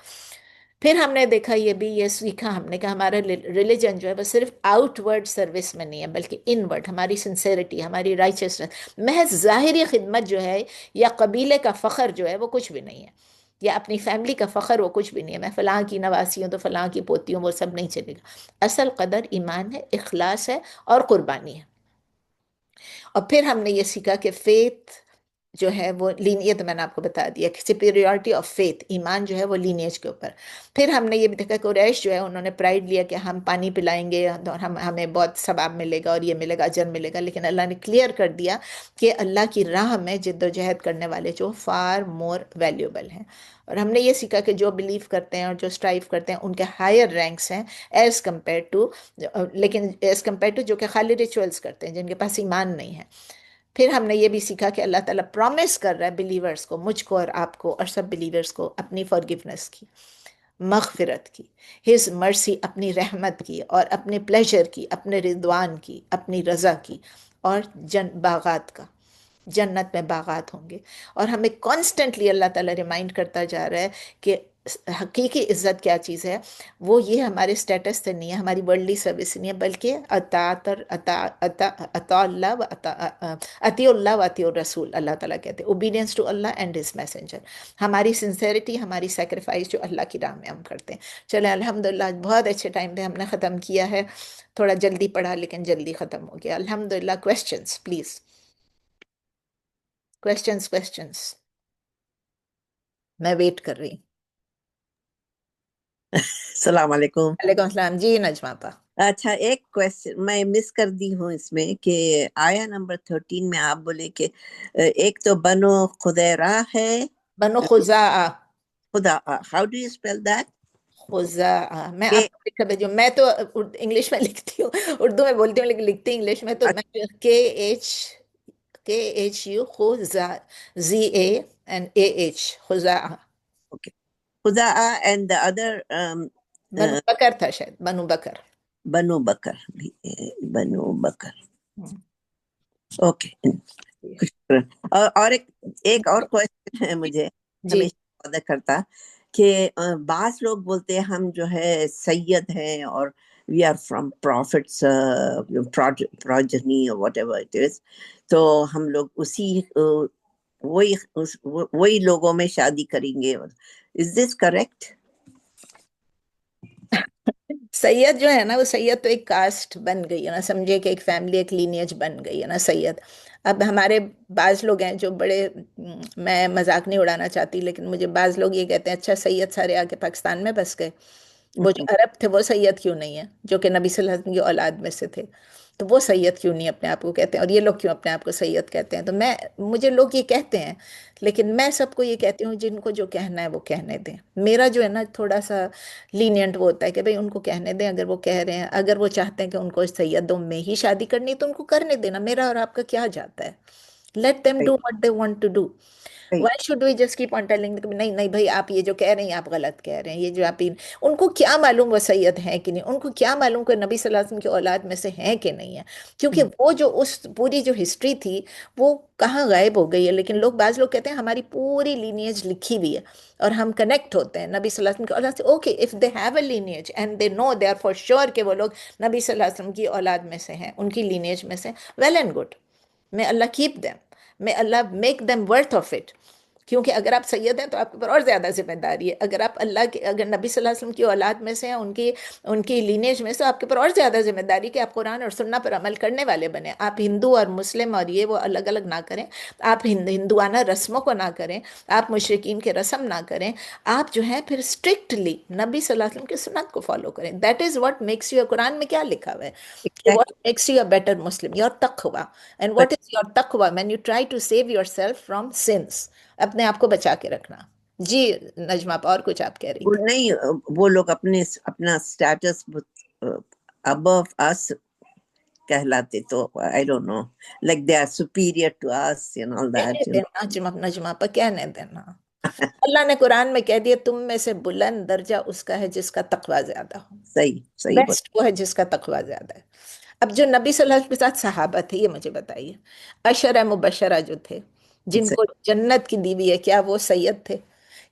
پھر ہم نے دیکھا، یہ سیکھا ہم نے کہ ہمارا ریلیجن جو ہے وہ صرف آؤٹ ورڈ سروس میں نہیں ہے بلکہ ان ورڈ، ہماری سنسیریٹی، ہماری رائچسنس. محض ظاہری خدمت جو ہے یا قبیلے کا فخر جو ہے وہ کچھ بھی نہیں ہے، یا اپنی فیملی کا فخر وہ کچھ بھی نہیں ہے. میں فلاں کی نواسی ہوں تو فلاں کی پوتی ہوں، وہ سب نہیں چلے گا. اصل قدر ایمان ہے، اخلاص ہے، اور قربانی ہے. اور پھر ہم نے یہ سیکھا کہ فیتھ جو ہے وہ یہ تو میں نے آپ کو بتا دیا کہ سپیریورٹی آف فیتھ، ایمان جو ہے وہ لینیج کے اوپر. پھر ہم نے یہ بھی دیکھا کہ قریش جو ہے انہوں نے پرائڈ لیا کہ ہم پانی پلائیں گے اور ہمیں بہت ثواب ملے گا اور یہ ملے گا، اجر ملے گا. لیکن اللہ نے کلیئر کر دیا کہ اللہ کی راہ میں جد و جہد کرنے والے جو فار مور ویلیوبل ہیں. اور ہم نے یہ سیکھا کہ جو بلیو کرتے ہیں اور جو اسٹرائیو کرتے ہیں ان کے ہائر رینکس ہیں ایز کمپیئر ٹو، لیکن ایز کمپیئر ٹو جو کہ خالی ریچولز کرتے ہیں، جن کے پاس ایمان نہیں ہے. پھر ہم نے یہ بھی سیکھا کہ اللہ تعالیٰ پرومس کر رہا ہے بلیورز کو، مجھ کو اور آپ کو اور سب بلیورز کو، اپنی فارگیونیس کی، مغفرت کی، ہز مرسی، اپنی رحمت کی، اور اپنے پلیجر کی، اپنے رضوان کی، اپنی رضا کی، اور باغات کا. جنت میں باغات ہوں گے. اور ہمیں کانسٹنٹلی اللہ تعالیٰ ریمائنڈ کرتا جا رہا ہے کہ حقیقی عزت کیا چیز ہے. وہ یہ ہمارے سٹیٹس سے نہیں ہے، ہماری ورلڈلی سروس سے نہیں ہے، بلکہ اطاع اللہ و اطیع اللہ و اطیع الرسول. اللہ تعالیٰ کہتے ہیں obedience to Allah and his messenger. ہماری سنسیریٹی، ہماری سیکریفائس جو اللہ کی راہ میں ہم کرتے ہیں. چلیں الحمدللہ بہت اچھے ٹائم پہ ہم نے ختم کیا ہے. تھوڑا جلدی پڑھا لیکن جلدی ختم ہو گیا الحمدللہ. کویسچنس پلیز، کویسچنس میں ویٹ کر رہی ہوں. السلام علیکم. وعلیکم السلام. جی نجمہ پا. اچھا، ایک کویسچن میں مس کر دی ہوں اس میں کہ آیا نمبر 13 میں آپ بولے کہ ایک تو بنو خدیرہ ہے، بنو خزاعہ. خدا، how do you spell that? خزاعہ میں آپ کو لکھ کر بھیجوں. میں تو انگلش میں لکھتی ہوں، اردو میں بولتی ہوں لیکن لکھتی انگلش میں. تو میں KHU خزا ZANAH خزاعہ. خدا اینڈ دا ادر بنو بکر تھا شاید، بنو بکر. بنو بکر بھی، بنو بکر. اوکے. اور ایک اور کویسچن ہے مجھے جی ہمیشہ پتا کرتا کہ بعض لوگ بولتے ہیں ہم جو ہے سید ہیں اور we are from prophets progeny اور واٹ ایور اٹ از، تو ہم لوگ وہی لوگوں میں شادی کریں گے. از دس کریکٹ؟ سید جو ہے نا، وہ سید تو ایک کاسٹ بن گئی ہے نا، سمجھے کہ ایک فیملی، ایک لینیج بن گئی ہے نا سید. اب ہمارے بعض لوگ ہیں جو بڑے، میں مذاق نہیں اڑانا چاہتی لیکن مجھے بعض لوگ یہ کہتے ہیں اچھا سید سارے آ کے پاکستان میں بس گئے، وہ جو عرب تھے وہ سید کیوں نہیں ہیں جو کہ نبی صلی اللہ علیہ وسلم کی اولاد میں سے تھے؟ تو وہ سید کیوں نہیں اپنے آپ کو کہتے ہیں، اور یہ لوگ کیوں اپنے آپ کو سید کہتے ہیں؟ تو مجھے لوگ یہ کہتے ہیں، لیکن میں سب کو یہ کہتی ہوں جن کو جو کہنا ہے وہ کہنے دیں. میرا جو ہے نا تھوڑا سا لینینٹ وہ ہوتا ہے کہ بھئی ان کو کہنے دیں، اگر وہ کہہ رہے ہیں، اگر وہ چاہتے ہیں کہ ان کو سیدوں میں ہی شادی کرنی ہے تو ان کو کرنے دینا، میرا اور آپ کا کیا جاتا ہے. Let them do صحیح what they want to do. صحیح Why should we just keep on telling them نہیں نہیں بھائی آپ یہ جو کہہ رہے ہیں آپ غلط کہہ رہے ہیں، یہ جو آپ ان کو کیا معلوم وہ سید ہیں کہ نہیں، ان کو کیا معلوم کہ نبی صلی اللہ علیہ وسلم کی اولاد میں سے ہیں کہ نہیں ہے، کیونکہ وہ جو اس پوری جو ہسٹری تھی وہ کہاں غائب ہو گئی ہے. لیکن لوگ بعض لوگ کہتے ہیں ہماری پوری لینیج لکھی ہوئی ہے اور ہم کنیکٹ ہوتے ہیں نبی صلی اللہ علیہ وسلم کی اولاد سے. Okay if they have a lineage and they know they are for sure کہ وہ لوگ نبی صلی اللہ علیہ وسلم کی اولاد میں سے ہیں، ان کی لینیج میں سے، well and good. may Allah keep them, may Allah make them worth of it. کیونکہ اگر آپ سید ہیں تو آپ کے اوپر اور زیادہ ذمہ داری ہے. اگر آپ اللہ کے اگر نبی صلی اللہ علیہ وسلم کی اولاد میں سے ہیں، ان کی لینیج میں سے، آپ کے اوپر اور زیادہ ذمہ داری کہ آپ قرآن اور سنت پر عمل کرنے والے بنیں. آپ ہندو اور مسلم اور یہ وہ الگ الگ نہ کریں، آپ ہندوانہ رسموں کو نہ کریں، آپ مشرکین کے رسم نہ کریں، آپ جو ہیں پھر اسٹرکٹلی نبی صلی اللہ علیہ وسلم کی سنت کو فالو کریں. That is what makes you. Quran میں کیا لکھا ہوا ہے کہ what exactly. makes you a better Muslim, your taqwa. And what is your taqwa? When you try to save yourself from sins. اپنے آپ کو بچا کے رکھنا. جی نجمہ آپ اور کچھ آپ کہہ رہی وہ تھی. نہیں، وہ لوگ اپنا اسٹیٹس above us کہلاتے، تو I don't know, like they are superior to us and all that, کہنے دینا نجمہ پر کہنے دینا. اللہ نے قرآن میں کہہ دیا تم میں سے بلند درجہ اس کا ہے جس کا تقوی زیادہ ہو. صحیح صحیح بات. بیسٹ وہ ہے جس کا تقوی زیادہ ہے. اب جو نبی صلی اللہ علیہ وسلم کے ساتھ صحابہ تھے، یہ مجھے بتائیے، عشرہ مبشرہ جو تھے جن کو جنت کی دیوی ہے، کیا وہ سید تھے؟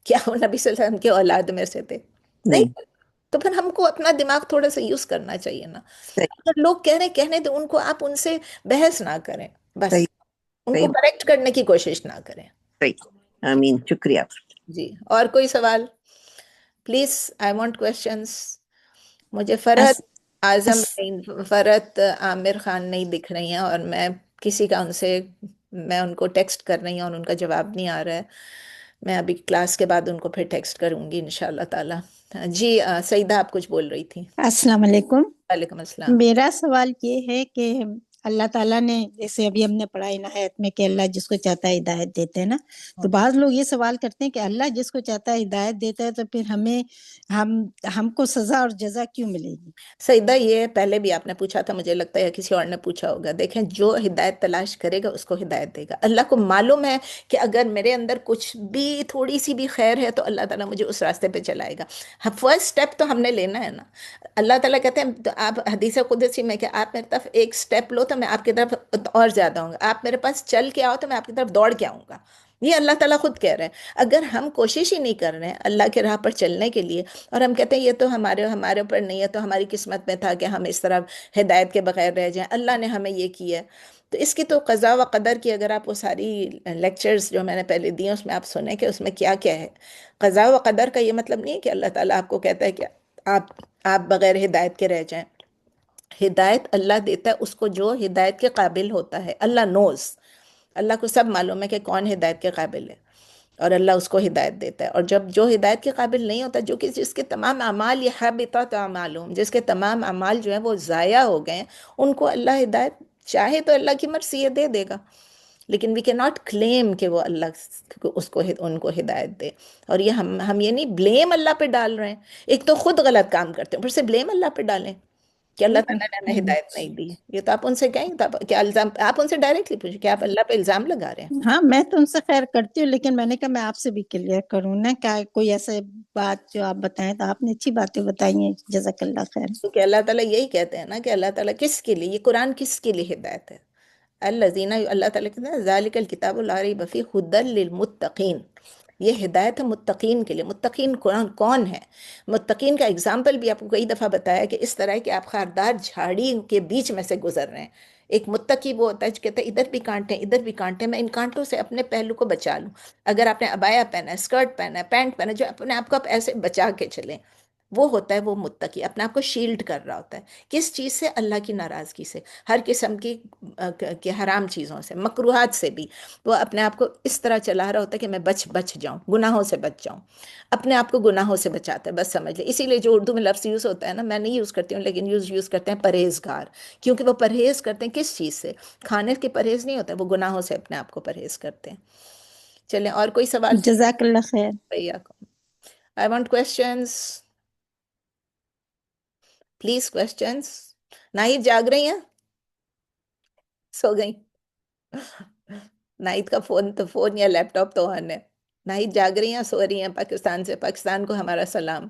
کیا وہ نبی صلی اللہ علیہ وسلم کے اولاد میں سے تھے؟ نہیں. نہیں تو پھر ہم کو اپنا دماغ تھوڑا سا یوز کرنا چاہیے نا. صحیح اگر لوگ کہہ رہے کہنے تو ان کو آپ ان سے بحث نہ کریں، بس صحیح ان کو صحیح کریکٹ کرنے کی کوشش نہ کریں. صحیح. آمین، شکریہ. جی اور کوئی سوال پلیز؟ I want questions. مجھے فرحت اعظم فرحت عامر خان نہیں دکھ رہی ہیں، اور میں کسی کا میں ان کو ٹیکسٹ کر رہی ہوں اور ان کا جواب نہیں آ رہا ہے. میں ابھی کلاس کے بعد ان کو پھر ٹیکسٹ کروں گی انشاءاللہ تعالی. جی سعیدہ آپ کچھ بول رہی تھی. السلام علیکم. وعلیکم السلام. میرا سوال یہ ہے کہ اللہ تعالیٰ نے جیسے ابھی ہم نے پڑھا عنایت میں کہ اللہ جس کو چاہتا ہے ہدایت دیتے ہیں نا، تو بعض لوگ یہ سوال کرتے ہیں کہ اللہ جس کو چاہتا ہے ہدایت دیتا ہے تو پھر ہم کو سزا اور جزا کیوں ملے گی؟ سعیدہ یہ پہلے بھی آپ نے پوچھا تھا، مجھے لگتا ہے یا کسی اور نے پوچھا ہوگا. دیکھیں جو ہدایت تلاش کرے گا اس کو ہدایت دے گا. اللہ کو معلوم ہے کہ اگر میرے اندر کچھ بھی تھوڑی سی بھی خیر ہے تو اللہ تعالیٰ مجھے اس راستے پہ چلائے گا. فرسٹ سٹیپ تو ہم نے لینا ہے نا. اللہ تعالیٰ کہتے ہیں تو آپ حدیث قدسی میں کہ آپ میری طرف ایک سٹیپ لو تو میں آپ کی طرف اور زیادہ ہوں گا، آپ میرے پاس چل کے آؤ تو میں آپ کی طرف دوڑ کے آؤں گا. یہ اللہ تعالیٰ خود کہہ رہے ہیں. اگر ہم کوشش ہی نہیں کر رہے ہیں اللہ کے راہ پر چلنے کے لیے، اور ہم کہتے ہیں یہ تو ہمارے اوپر نہیں ہے، تو ہماری قسمت میں تھا کہ ہم اس طرح ہدایت کے بغیر رہ جائیں، اللہ نے ہمیں یہ کیا ہے. تو اس کی تو قضا و قدر کی اگر آپ وہ ساری لیکچرز جو میں نے پہلے دی ہیں اس میں آپ سنیں کہ اس میں کیا کیا ہے. قضا و قدر کا یہ مطلب نہیں ہے کہ اللہ تعالیٰ آپ کو کہتا ہے کہ آپ بغیر ہدایت کے رہ جائیں. ہدایت اللہ دیتا ہے اس کو جو ہدایت کے قابل ہوتا ہے. اللہ نوز، اللہ کو سب معلوم ہے کہ کون ہدایت کے قابل ہے، اور اللہ اس کو ہدایت دیتا ہے. اور جب جو ہدایت کے قابل نہیں ہوتا، جس کے تمام اعمال یہ حبطت اعمالہم، جس کے تمام اعمال جو ہیں وہ ضائع ہو گئے ہیں، ان کو اللہ ہدایت چاہے تو اللہ کی مرضی یہ دے گا. لیکن وی کین ناٹ کلیم کہ وہ اللہ ان کو ہدایت دے. اور یہ ہم یہ نہیں بلیم اللہ پہ ڈال رہے ہیں. ایک تو خود غلط کام کرتے ہیں، پھر سے بلیم اللہ پہ ڈالیں کہ اللہ تعالیٰ نے ہمیں ہدایت نہیں دی. یہ تو آپ ان سے کہیں کیا الزام، آپ ان سے ڈائریکٹلی پوچھیں کہ آپ اللہ پہ الزام لگا رہے ہیں. ہاں میں تو ان سے خیر کرتی ہوں، لیکن میں نے کہا میں آپ سے بھی کلیئر کروں نا، کیا کوئی ایسے بات جو آپ بتائیں. تو آپ نے اچھی باتیں بتائی ہیں، جزاک اللہ خیر. کیونکہ اللہ تعالیٰ یہی کہتے ہیں نا کہ اللہ تعالیٰ کس کے لیے، یہ قرآن کس کے لیے ہدایت ہے. الذین، اللہ تعالیٰ کہتے ہیں ذالک الکتاب لا ریب فیہ ھدی للمتقین، یہ ہدایت ہے متقین کے لیے. متقین قرآن کون ہے؟ متقین کا اگزامپل بھی آپ کو کئی دفعہ بتایا کہ اس طرح ہے کہ آپ خاردار جھاڑی کے بیچ میں سے گزر رہے ہیں. ایک متقی وہ ہوتا ہے جو کہتا ہے ادھر بھی کانٹے ادھر بھی کانٹے، میں ان کانٹوں سے اپنے پہلو کو بچا لوں. اگر آپ نے عبایا پہنا ہے، اسکرٹ پہنا ہے، پینٹ پہنا ہے، جو اپنے آپ کو آپ ایسے بچا کے چلیں، وہ ہوتا ہے وہ متقی. اپنے آپ کو شیلڈ کر رہا ہوتا ہے. کس چیز سے؟ اللہ کی ناراضگی سے، ہر قسم کی حرام چیزوں سے، مکروہات سے بھی. وہ اپنے آپ کو اس طرح چلا رہا ہوتا ہے کہ میں بچ جاؤں، گناہوں سے بچ جاؤں. اپنے آپ کو گناہوں سے بچاتا ہے، بس سمجھ لیں. اسی لیے جو اردو میں لفظ یوز ہوتا ہے نا، میں نہیں یوز کرتی ہوں لیکن یوز کرتے ہیں پرہیزگار، کیونکہ وہ پرہیز کرتے ہیں کس چیز سے؟ کھانے کے پرہیز نہیں ہوتا، وہ گناہوں سے اپنے آپ کو پرہیز کرتے ہیں. چلیں اور کوئی سوال؟ جزاک اللہ خیر. I want questions. Please questions. Nahid جاگ رہی ہیں؟ سو گئی؟ ناہید کا فون یا لیپ ٹاپ تو آن ہے. ناہید جاگ رہی ہیں سو رہی ہیں پاکستان سے؟ پاکستان کو ہمارا سلام.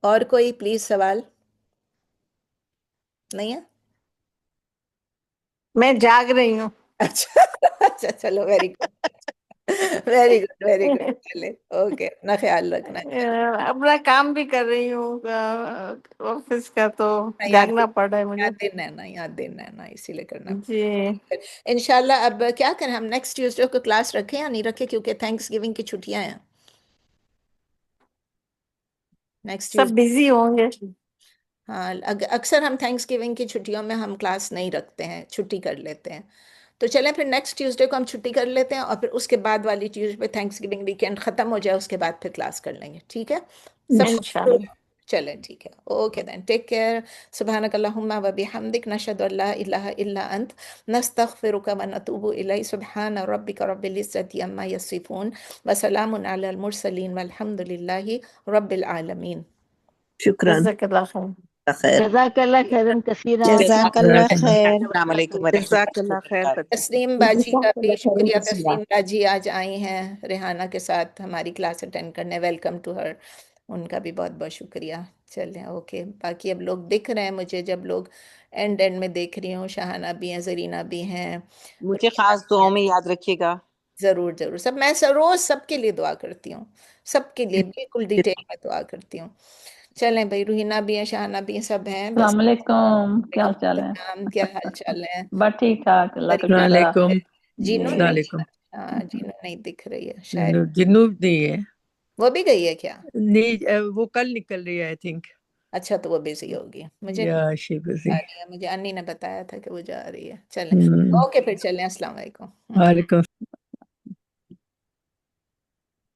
اور کوئی پلیز سوال نہیں ہے؟ میں جاگ رہی ہوں. اچھا اچھا چلو very good very good very good. چلے اوکے، اپنا خیال رکھنا. اپنا کام بھی کر رہی ہوں آفس کا، تو جاگنا پڑ رہا ہے مجھے. یاد دینا ہے نا اسی لیے کرنا. جی انشاءاللہ اب کیا کریں ہم نیکسٹ ٹیوزڈے کو کلاس رکھیں یا نہیں رکھیں، کیونکہ تھینکس گیونگ کی چھٹیاں ہیں نیکسٹ سب ٹیوزڈے. بزی ہوں گے. ہاں اکثر ہم تھینکس گیونگ کی چھٹیوں میں ہم کلاس نہیں رکھتے ہیں، چھٹی کر لیتے ہیں. تو چلیں پھر نیکسٹ ٹیوزڈے کو ہم چھٹی کر لیتے ہیں، اور پھر اس کے بعد والی ٹیوزڈے پہ تھینکس گیونگ ویکینڈ ختم ہو جائے اس کے بعد پھر کلاس کر لیں گے. ٹھیک ہے سب؟ انشاءاللہ. چلیں ٹھیک ہے. Okay then, take care. سبحانک اللہم و بحمدک، نشہد ان لا الہ الا انت، نستغفرک و نتوب الیک. سبحان ربک رب العزت عما یصفون، وسلام علی المرسلین، والحمد للہ رب العالمین. شکراً. جزاک اللہ خیر. خیر. جزاک اللہ خیرن کثیرا. جزاک اللہ خیر. السلام علیکم ورحمۃ جزاک اللہ خیر. تسنیم باجی کا بھی شکریہ. تسنیم باجی آج آئی ہیں ریحانہ کے ساتھ ہماری کلاس اٹینڈ کرنے. Welcome to her. ان کا بھی بہت بہت شکریہ. چلیں اوکے. باقی اب لوگ دکھ رہے ہیں مجھے، جب لوگ اینڈ میں دیکھ رہی ہوں. شاہانہ بھی ہیں، زرینہ بھی ہیں. مجھے خاص دعاؤں میں یاد رکھیے گا. ضرور ضرور. سب میں روز سب کے لیے دعا کرتی ہوں، سب کے لیے بالکل ڈیٹیل میں دعا کرتی ہوں. چلیں بھائی، روحینہ بھی ہیں، شاہانہ بھی ہیں، سب ہیں. بس السلام علیکم، کیا حال چال ہے؟ السلام، کیا حال چال ہے؟ بس ٹھیک ٹھاک، اللہ کا السلام شکر ہے. علیکم. جینو السلام نہیں، علیکم. ہاں جینو نہیں دکھ رہی ہے شاید. جنوب نہیں ہے، وہ بھی گئی ہے کیا؟ نہیں وہ کل نکل رہی ہے آئی تھنک. اچھا تو وہ بزی ہوگی، مجھے یا نہیں شی بزی. بتا رہی ہے. مجھے انی نے بتایا تھا کہ وہ جا رہی ہے. چلیں اوکے پھر چلیں. السلام علیکم. وعلیکم